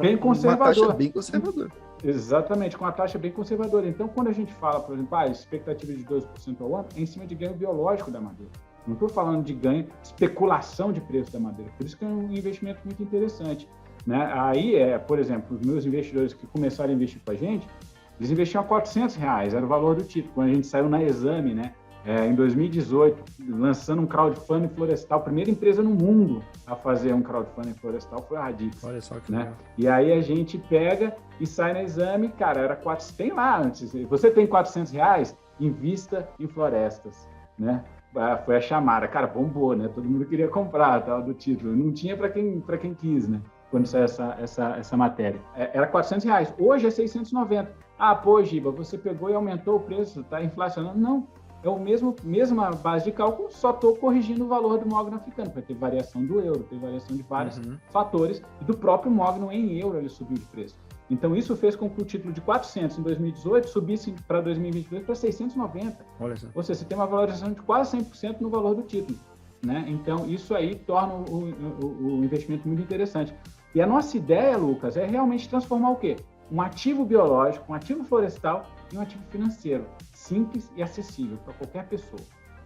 Bem conservador. Uma taxa bem conservadora. Exatamente, com uma taxa bem conservadora. Então, quando a gente fala, por exemplo, expectativa de 12% ao ano, é em cima de ganho biológico da madeira. Não estou falando de ganho, especulação de preço da madeira. Por isso que é um investimento muito interessante. Né? Aí, por exemplo, os meus investidores que começaram a investir com a gente, eles investiam R$400, era o valor do título. Quando a gente saiu na Exame, né? Em 2018, lançando um crowdfunding florestal, a primeira empresa no mundo a fazer um crowdfunding florestal foi a Radix. Olha só que né? legal. E aí a gente pega e sai na Exame, cara, era 400, tem lá antes, você tem R$400, invista em florestas, né? Foi a chamada, cara, bombou, né? Todo mundo queria comprar, tal, do título, não tinha para quem quis, né? Quando saiu essa matéria. Era R$400, hoje é 690. Pô, Giba, você pegou e aumentou o preço, tá inflacionando? Não, é o mesma base de cálculo, só estou corrigindo o valor do mogno africano, porque tem variação do euro, tem variação de vários fatores, e do próprio mogno em euro ele subiu de preço. Então isso fez com que o título de 400 em 2018 subisse para 2022 para 690. Olha só. Ou seja, você tem uma valorização de quase 100% no valor do título. Né? Então isso aí torna o investimento muito interessante. E a nossa ideia, Lucas, é realmente transformar o quê? Um ativo biológico, um ativo florestal em um ativo financeiro, simples e acessível para qualquer pessoa,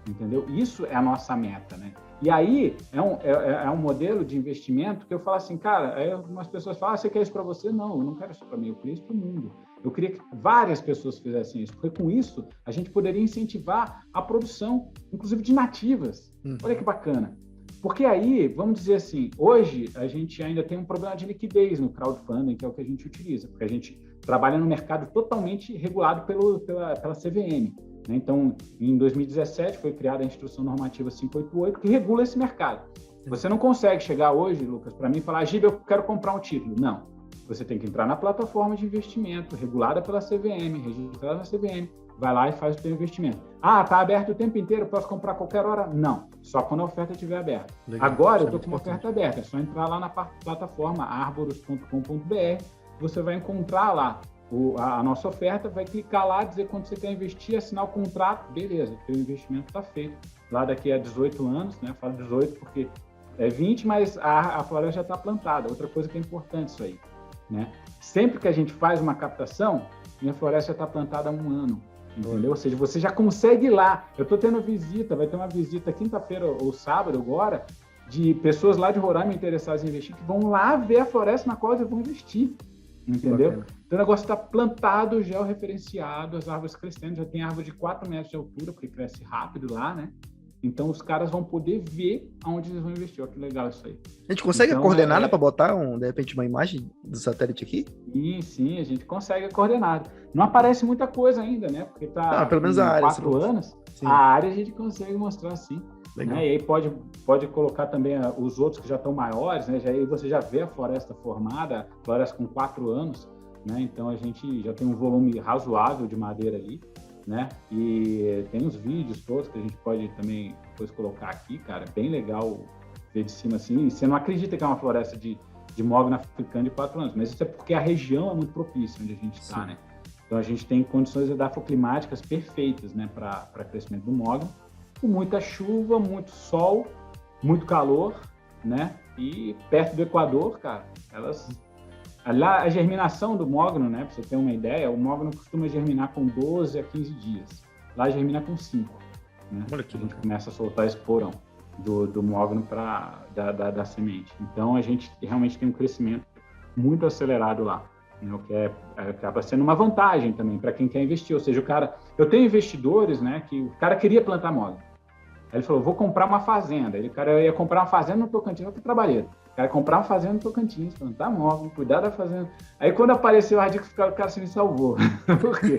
entendeu? Isso é a nossa meta, né? E aí é um modelo de investimento que eu falo assim, cara, aí algumas pessoas falam, você quer isso para você? Não, eu não quero isso para mim, eu queria isso para o mundo. Eu queria que várias pessoas fizessem isso, porque com isso a gente poderia incentivar a produção, inclusive de nativas. Olha que bacana. Porque aí, vamos dizer assim, hoje a gente ainda tem um problema de liquidez no crowdfunding, que é o que a gente utiliza, porque a gente trabalha no mercado totalmente regulado pela CVM. Né? Então, em 2017 foi criada a Instrução Normativa 588, que regula esse mercado. Você não consegue chegar hoje, Lucas, para mim e falar, Giba, eu quero comprar um título. Não. Você tem que entrar na plataforma de investimento, regulada pela CVM, registrada na CVM, vai lá e faz o seu investimento. Está aberto o tempo inteiro, posso comprar a qualquer hora? Não, só quando a oferta estiver aberta. Legal, agora eu estou com uma oferta aberta, é só entrar lá na plataforma arboros.com.br, você vai encontrar lá a nossa oferta, vai clicar lá, dizer quando você quer investir, assinar o contrato, beleza, o investimento está feito. Lá daqui a 18 anos, né? Falo 18 porque é 20, mas a floresta já está plantada. Outra coisa que é importante isso aí, né? Sempre que a gente faz uma captação, minha floresta já está plantada há 1 ano. Entendeu? Ou seja, você já consegue ir lá. Eu estou tendo visita, vai ter uma visita quinta-feira ou sábado agora, de pessoas lá de Roraima interessadas em investir, que vão lá ver a floresta na qual eles vão investir. Entendeu? Bacana. Então o negócio está plantado, georreferenciado, as árvores crescendo, já tem árvore de 4 metros de altura, porque cresce rápido lá, né? Então os caras vão poder ver aonde eles vão investir. Olha que legal isso aí. A gente consegue a coordenada para botar, de repente, uma imagem do satélite aqui? Sim, a gente consegue a coordenada. Não aparece muita coisa ainda, né? Porque tá pelo menos a área, 4 anos, sim. A área a gente consegue mostrar sim. Né? E aí pode colocar também os outros que já estão maiores, né? Aí você já vê a floresta formada, floresta com 4 anos, né? Então a gente já tem um volume razoável de madeira ali, né? E tem os vídeos todos que a gente pode também depois colocar aqui, cara, bem legal ver de cima assim. E você não acredita que é uma floresta de mogno africano de 4 anos, mas isso é porque a região é muito propícia onde a gente está, né? Então a gente tem condições edafoclimáticas perfeitas, né, para crescimento do mogno, com muita chuva, muito sol, muito calor, né? E perto do Equador, cara, lá a germinação do mogno, né, para você ter uma ideia, o mogno costuma germinar com 12 a 15 dias. Lá germina com 5, né? Olha que a gente começa a soltar esse porão do mogno da semente. Então a gente realmente tem um crescimento muito acelerado lá, né? O que acaba sendo uma vantagem também para quem quer investir. Ou seja, eu tenho investidores, né, que o cara queria plantar mogno. Aí ele falou, vou comprar uma fazenda. Aí o cara ia comprar uma fazenda no Tocantins, olha que trabalheiro. O cara ia comprar uma fazenda no Tocantins, falando, tá bom, vamos cuidar da fazenda. Aí quando apareceu a dica, o cara se me salvou. Por quê?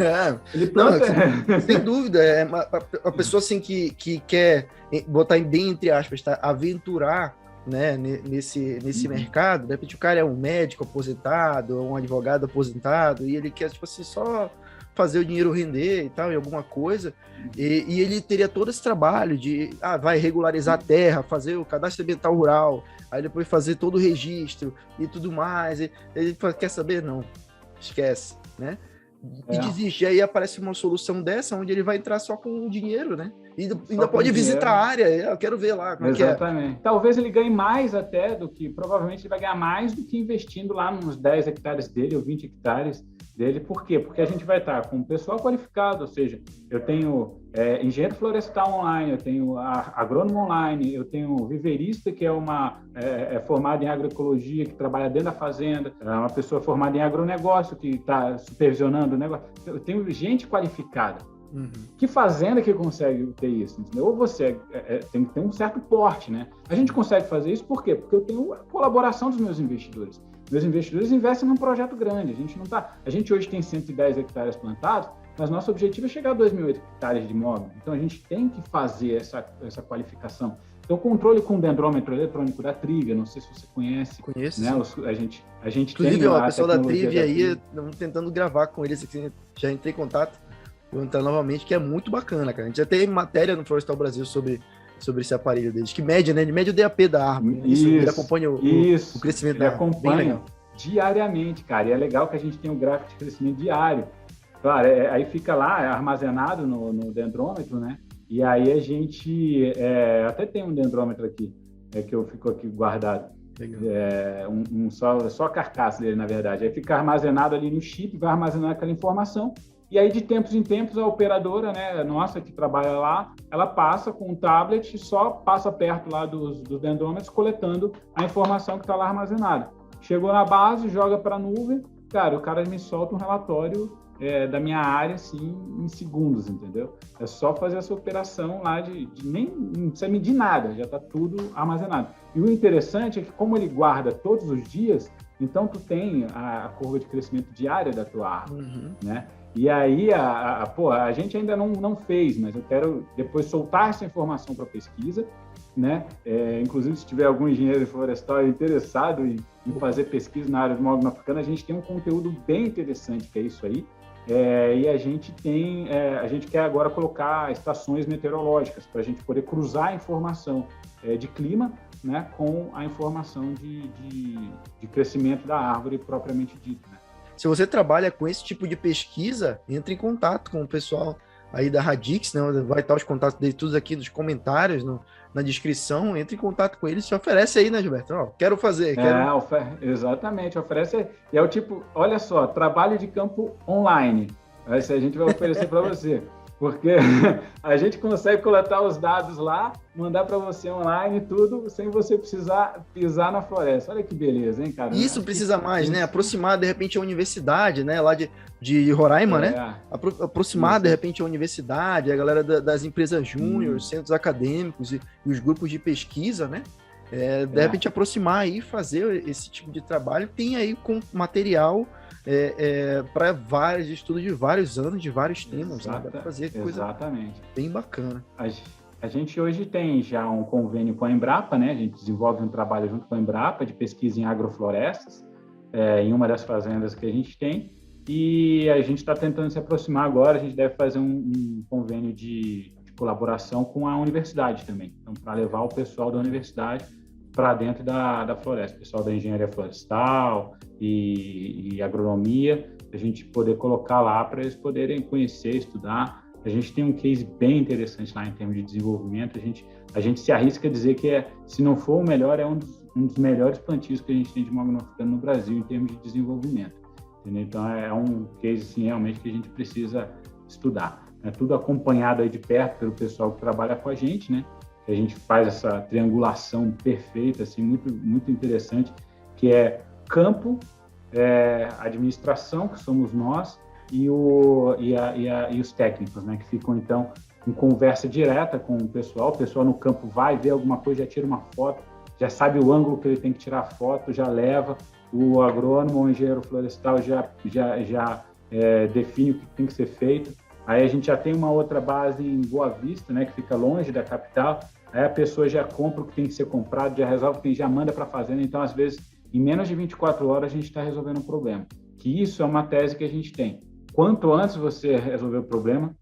Ele planta... Não, sem dúvida, é uma pessoa assim que quer botar bem entre aspas, tá? Aventurar, né, nesse mercado. De repente o cara é um médico aposentado, um advogado aposentado, e ele quer, tipo assim, só fazer o dinheiro render e tal, em alguma coisa, e ele teria todo esse trabalho de, vai regularizar a terra, fazer o cadastro ambiental rural, aí depois fazer todo o registro e tudo mais, e ele fala, quer saber? Não, esquece, né? E desiste, aí aparece uma solução dessa, onde ele vai entrar só com o dinheiro, né? E ainda pode visitar a área, eu quero ver lá como Exatamente. é que é. Talvez ele ganhe mais até do que, provavelmente ele vai ganhar mais do que investindo lá nos 10 hectares dele ou 20 hectares dele. Por quê? Porque a gente vai estar com um pessoal qualificado, ou seja, eu tenho engenheiro florestal online, eu tenho agrônomo online, eu tenho viveirista que é formado em agroecologia, que trabalha dentro da fazenda, é uma pessoa formada em agronegócio que está supervisionando o negócio. Eu tenho gente qualificada. Que fazenda que consegue ter isso? Entendeu? Ou você tem que ter um certo porte, né? A gente consegue fazer isso por quê? Porque eu tenho a colaboração dos meus investidores. Meus investidores investem num projeto grande. A gente hoje tem 110 hectares plantados, mas nosso objetivo é chegar a 2.000 hectares de imóvel. Então, a gente tem que fazer essa qualificação. Então, o controle com dendrômetro eletrônico da Trivia, não sei se você conhece. Conheço. Né? A gente inclusive, tem o pessoal da Trivia aí, tentando gravar com eles aqui, já entrei em contato, vou entrar novamente, que é muito bacana, cara. A gente já tem matéria no Florestal Brasil sobre esse aparelho deles, que mede, né? Ele mede o DAP da árvore. Ele acompanha o crescimento da árvore. Ele acompanha diariamente, cara. E é legal que a gente tem um gráfico de crescimento diário. Claro, aí fica lá armazenado no dendrômetro, né? E aí a gente até tem um dendrômetro aqui, que eu fico aqui guardado. Só a carcaça dele, na verdade. Aí fica armazenado ali no chip, vai armazenar aquela informação. E aí, de tempos em tempos, a operadora, né, nossa, que trabalha lá, ela passa com um tablet, só passa perto lá dos dendrômetros, coletando a informação que está lá armazenada. Chegou na base, joga para a nuvem, cara, o cara me solta um relatório da minha área, assim, em segundos, entendeu? É só fazer essa operação lá nem precisa medir nada, já está tudo armazenado. E o interessante é que, como ele guarda todos os dias, então tu tem a curva de crescimento diária da tua árvore, né? E aí, a gente ainda não fez, mas eu quero depois soltar essa informação para pesquisa, né? Inclusive, se tiver algum engenheiro florestal interessado em fazer pesquisa na área do mogno africano, a gente tem um conteúdo bem interessante, que é isso aí. E a gente quer agora colocar estações meteorológicas para a gente poder cruzar a informação de clima, né, com a informação de crescimento da árvore propriamente dita, né? Se você trabalha com esse tipo de pesquisa, entre em contato com o pessoal aí da Radix, né? Vai estar os contatos deles todos aqui nos comentários, na descrição. Entre em contato com eles, se oferece aí, né, Gilberto? Quero fazer. Exatamente, oferece. E é o tipo, olha só, trabalho de campo online. Esse a gente vai oferecer para você. Porque a gente consegue coletar os dados lá, mandar para você online tudo, sem você precisar pisar na floresta. Olha que beleza, hein, cara? Isso precisa mais, né? Aproximar, de repente, a universidade, né? Lá de Roraima, né? Aproximar, de repente, a universidade, a galera das empresas júnior, centros acadêmicos e os grupos de pesquisa, né? De repente, aproximar aí, fazer esse tipo de trabalho. Tem aí com material para vários estudos de vários anos, de vários temas, né? Dá para fazer coisa bem bacana. A gente hoje tem já um convênio com a Embrapa, né? A gente desenvolve um trabalho junto com a Embrapa de pesquisa em agroflorestas, em uma das fazendas que a gente tem, e a gente está tentando se aproximar agora. A gente deve fazer um convênio de colaboração com a universidade também, então, para levar o pessoal da universidade para dentro da floresta, pessoal da engenharia florestal e agronomia, a gente poder colocar lá para eles poderem conhecer, estudar. A gente tem um case bem interessante lá em termos de desenvolvimento. A gente se arrisca a dizer que se não for o melhor, é um dos melhores plantios que a gente tem de mogno africano no Brasil em termos de desenvolvimento. Entendeu? Então, é um case assim, realmente que a gente precisa estudar. É tudo acompanhado aí de perto pelo pessoal que trabalha com a gente, né? A gente faz essa triangulação perfeita, assim, muito, muito interessante, que é campo, administração, que somos nós, e os técnicos, né, que ficam, então, em conversa direta com o pessoal no campo vai ver alguma coisa, já tira uma foto, já sabe o ângulo que ele tem que tirar a foto, já leva, o agrônomo ou o engenheiro florestal já define o que tem que ser feito. Aí a gente já tem uma outra base em Boa Vista, né, que fica longe da capital, aí a pessoa já compra o que tem que ser comprado, já resolve o que tem, já manda para a fazenda, então às vezes em menos de 24 horas a gente está resolvendo um problema, que isso é uma tese que a gente tem. Quanto antes você resolver o problema,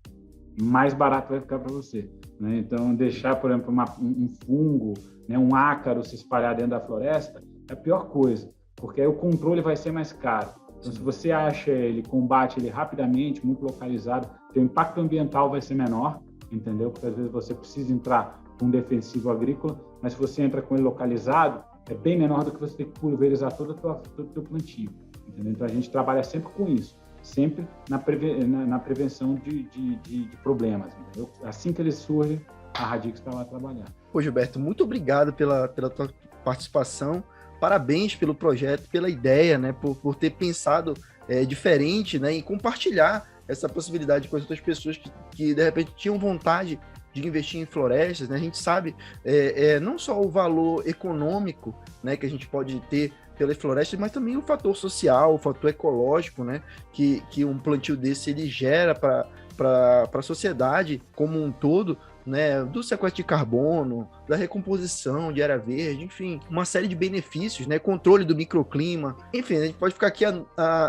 mais barato vai ficar para você, né? Então deixar, por exemplo, um fungo, né, um ácaro se espalhar dentro da floresta é a pior coisa, porque aí o controle vai ser mais caro. Então, se você acha ele, combate ele rapidamente, muito localizado, seu impacto ambiental vai ser menor, entendeu? Porque às vezes você precisa entrar com um defensivo agrícola, mas se você entra com ele localizado, é bem menor do que você ter que pulverizar todo o teu plantio, entendeu? Então a gente trabalha sempre com isso, sempre na prevenção de problemas, entendeu? Assim que eles surgem, a Radix está lá trabalhando. Pô, Gilberto, muito obrigado pela tua participação. Parabéns pelo projeto, pela ideia, né, por ter pensado diferente, né, e compartilhar essa possibilidade com as outras pessoas que de repente tinham vontade de investir em florestas, né? A gente sabe não só o valor econômico, né, que a gente pode ter pelas florestas, mas também o fator social, o fator ecológico, né, que um plantio desse ele gera para a sociedade como um todo, né, do sequestro de carbono, da recomposição de área verde, enfim, uma série de benefícios, né, controle do microclima, enfim, a gente pode ficar aqui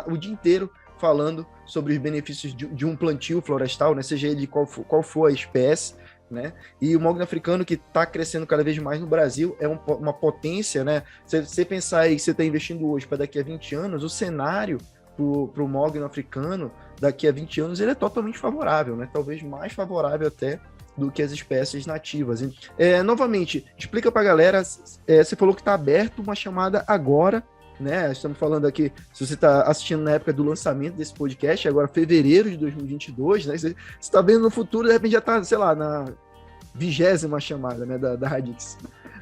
o dia inteiro falando sobre os benefícios de um plantio florestal, né, seja ele qual for a espécie, né, e o mogno africano que está crescendo cada vez mais no Brasil é uma potência, né, se você pensar aí que você está investindo hoje para daqui a 20 anos, o cenário para o mogno africano daqui a 20 anos ele é totalmente favorável, né, talvez mais favorável até do que as espécies nativas. Novamente, explica para a galera, você falou que está aberto uma chamada agora, né? Estamos falando aqui, se você está assistindo na época do lançamento desse podcast, agora fevereiro de 2022, né? Você está vendo no futuro, de repente já está, sei lá, na 20ª chamada, né, da Radix.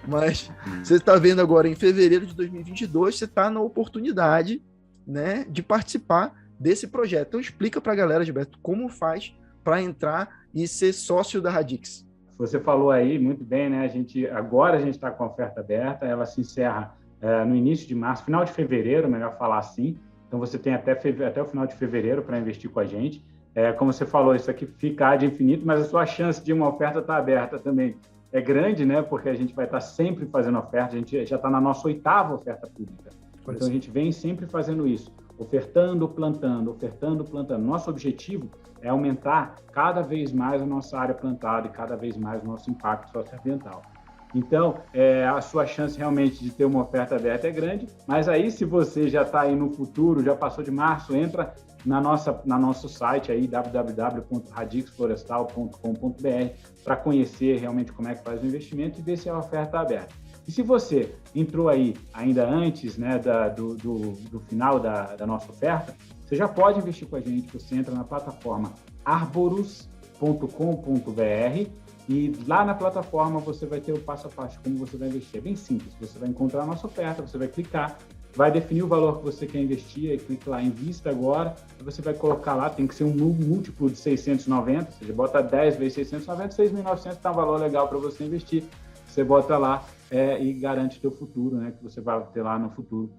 Mas você está vendo agora em fevereiro de 2022, você está na oportunidade, né, de participar desse projeto. Então explica para a galera, Gilberto, como faz para entrar e ser sócio da Radix. Você falou aí muito bem, né? Agora a gente está com a oferta aberta, ela se encerra no início de março, final de fevereiro, melhor falar assim. Então você tem até o final de fevereiro para investir com a gente. Como você falou, isso aqui fica ad infinito, mas a sua chance de uma oferta estar aberta também é grande, né? Porque a gente vai estar sempre fazendo oferta, a gente já está na nossa 8ª oferta pública. Então a gente vem sempre fazendo isso, ofertando, plantando. Nosso objetivo é aumentar cada vez mais a nossa área plantada e cada vez mais o nosso impacto socioambiental. Então, a sua chance realmente de ter uma oferta aberta é grande, mas aí se você já está aí no futuro, já passou de março, entra na nosso site aí, www.radixflorestal.com.br, para conhecer realmente como é que faz o investimento e ver se a oferta está aberta. E se você entrou aí ainda antes, né, do final da nossa oferta, você já pode investir com a gente. Você entra na plataforma arborus.com.br e lá na plataforma você vai ter o passo a passo como você vai investir. É bem simples, você vai encontrar a nossa oferta, você vai clicar, vai definir o valor que você quer investir, aí clica lá, invista agora, você vai colocar lá, tem que ser um múltiplo de 690, ou seja, bota 10 vezes 690, 6.900 tá um valor legal para você investir. Você bota lá e garante o teu futuro, né? Que você vai ter lá no futuro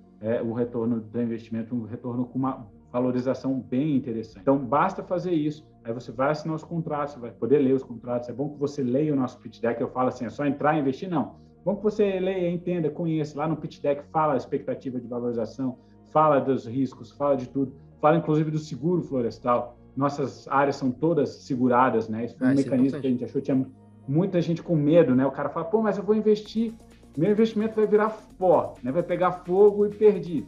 o retorno do investimento, um retorno com uma valorização bem interessante. Então, basta fazer isso, aí você vai assinar os contratos, você vai poder ler os contratos. É bom que você leia o nosso pitch deck. Eu falo assim, é só entrar e investir? Não. É bom que você leia, entenda, conheça. Lá no pitch deck fala a expectativa de valorização, fala dos riscos, fala de tudo, fala inclusive do seguro florestal. Nossas áreas são todas seguradas, né? Isso foi um mecanismo que a gente achou, tinha muita gente com medo, né? O cara fala, pô, mas eu vou investir, meu investimento vai virar pó, né? Vai pegar fogo e perdi.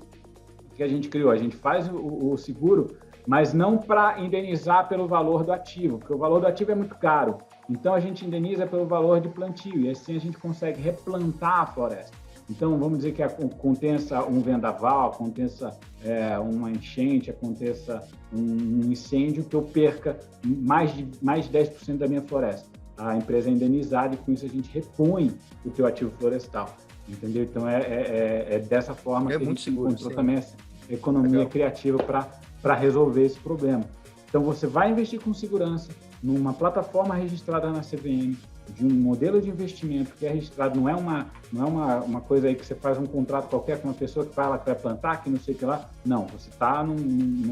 O que a gente criou? A gente faz o seguro, mas não para indenizar pelo valor do ativo, porque o valor do ativo é muito caro. Então, a gente indeniza pelo valor de plantio, e assim a gente consegue replantar a floresta. Então, vamos dizer que aconteça um vendaval, aconteça uma enchente, aconteça um incêndio, que eu perca mais de 10% da minha floresta. A empresa é indenizada e com isso a gente repõe o teu ativo florestal, entendeu? Então é dessa forma que a gente encontrou também essa economia criativa para resolver esse problema. Então você vai investir com segurança, numa plataforma registrada na CVM, de um modelo de investimento que é registrado, não é uma coisa aí que você faz um contrato qualquer com uma pessoa que fala que vai plantar, que não sei o que lá. Não, você está num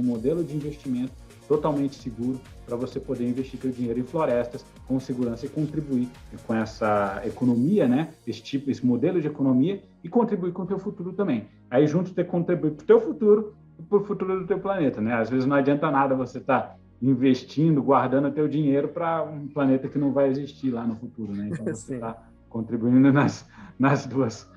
modelo de investimento totalmente seguro para você poder investir seu dinheiro em florestas com segurança e contribuir com essa economia, né? Esse modelo de economia e contribuir com o teu futuro também. Aí junto você contribui para o teu futuro e para o futuro do teu planeta, né? Às vezes não adianta nada você estar investindo, guardando o teu dinheiro para um planeta que não vai existir lá no futuro, né? Então você está contribuindo nas duas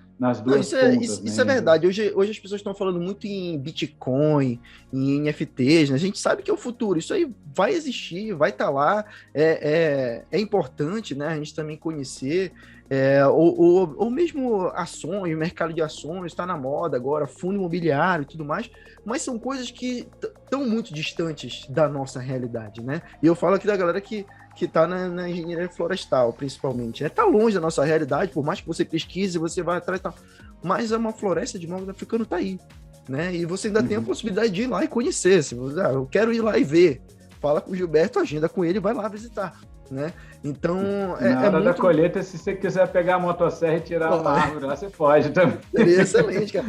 pontas. Isso é verdade. Hoje as pessoas estão falando muito em Bitcoin, em NFTs, né? A gente sabe que é o futuro. Isso aí vai existir, vai estar lá. É importante, né? A gente também conhecer. Ou mesmo ações, mercado de ações, está na moda agora, fundo imobiliário e tudo mais, mas são coisas que estão muito distantes da nossa realidade, né? E eu falo aqui da galera que está na engenharia florestal, principalmente. Está longe da nossa realidade, por mais que você pesquise, você vai atrás, tá, mas uma floresta de mogno africano está aí, né? E você ainda tem a possibilidade de ir lá e conhecer. Se você, eu quero ir lá e ver. Fala com o Gilberto, agenda com ele, vai lá visitar. Né? Então, na hora da colheita, se você quiser pegar a motosserra e tirar uma árvore lá, você pode também. Seria excelente, cara.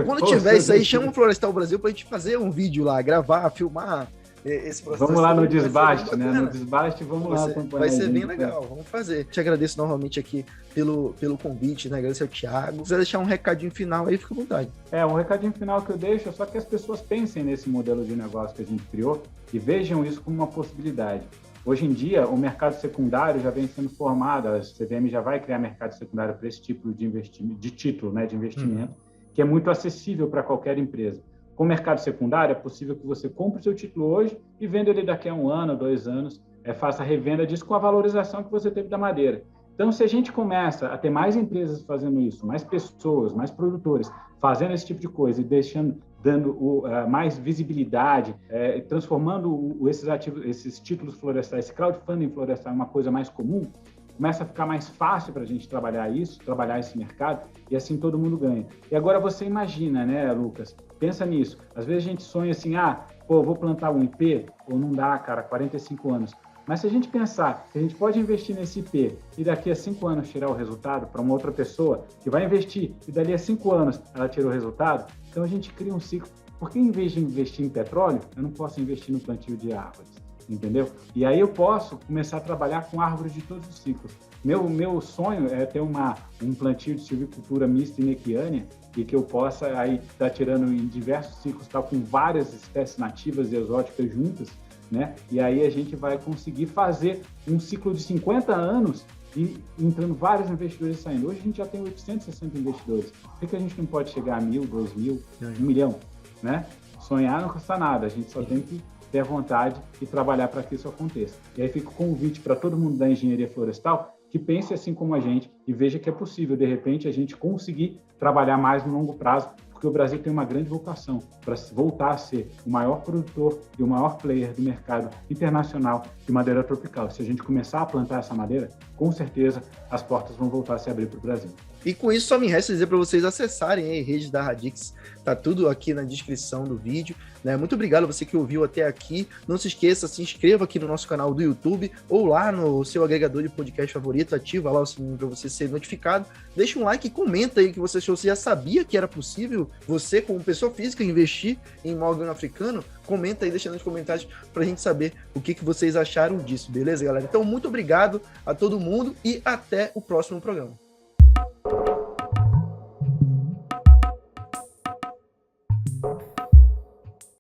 Quando tiver isso aí, chama o Florestal Brasil pra gente fazer um vídeo lá, gravar, filmar esse processo. Vamos lá no desbaste, né? No desbaste, vamos lá acompanhar. Vai ser bem legal, vamos fazer. Te agradeço novamente aqui pelo convite, né? Agradeço ao Thiago. Se quiser deixar um recadinho final aí, fica à vontade. Um recadinho final que eu deixo é só que as pessoas pensem nesse modelo de negócio que a gente criou e vejam isso como uma possibilidade. Hoje em dia, o mercado secundário já vem sendo formado, a CVM já vai criar mercado secundário para esse tipo de investimento, de título, né, de investimento, que é muito acessível para qualquer empresa. Com o mercado secundário, é possível que você compre o seu título hoje e venda ele daqui a 1 ano, 2 anos, faça a revenda disso com a valorização que você teve da madeira. Então, se a gente começa a ter mais empresas fazendo isso, mais pessoas, mais produtores fazendo esse tipo de coisa e dando mais visibilidade, transformando esses títulos florestais, esse crowdfunding florestal em uma coisa mais comum, começa a ficar mais fácil para a gente trabalhar esse mercado, e assim todo mundo ganha. E agora você imagina, né, Lucas? Pensa nisso. Às vezes a gente sonha assim, vou plantar um IP, ou não dá, cara, 45 anos. Mas se a gente pensar que a gente pode investir nesse IP e daqui a 5 anos tirar o resultado para uma outra pessoa que vai investir e dali a 5 anos ela tira o resultado, então a gente cria um ciclo. Porque em vez de investir em petróleo, eu não posso investir no plantio de árvores, entendeu? E aí eu posso começar a trabalhar com árvores de todos os ciclos. Meu sonho é ter um plantio de silvicultura mista e nequiânia e que eu possa aí estar tirando em diversos ciclos, com várias espécies nativas e exóticas juntas, né? E aí a gente vai conseguir fazer um ciclo de 50 anos e entrando vários investidores saindo. Hoje a gente já tem 860 investidores. Por que a gente não pode chegar a 1.000, 2.000, 1 milhão? Né? Sonhar não custa nada, a gente só tem que ter a vontade e trabalhar para que isso aconteça. E aí fica o convite para todo mundo da engenharia florestal que pense assim como a gente e veja que é possível, de repente, a gente conseguir trabalhar mais no longo prazo, porque o Brasil tem uma grande vocação para voltar a ser o maior produtor e o maior player do mercado internacional de madeira tropical. Se a gente começar a plantar essa madeira, com certeza as portas vão voltar a se abrir para o Brasil. E com isso só me resta dizer para vocês acessarem a rede da Radix, tá tudo aqui na descrição do vídeo, né? Muito obrigado a você que ouviu até aqui. Não se esqueça, se inscreva aqui no nosso canal do YouTube ou lá no seu agregador de podcast favorito, ativa lá o sininho para você ser notificado. Deixa um like e comenta aí que você achou. Você já sabia que era possível você, como pessoa física, investir em mogno africano? Comenta aí, deixa nos comentários pra gente saber o que vocês acharam disso, beleza, galera? Então, muito obrigado a todo mundo e até o próximo programa.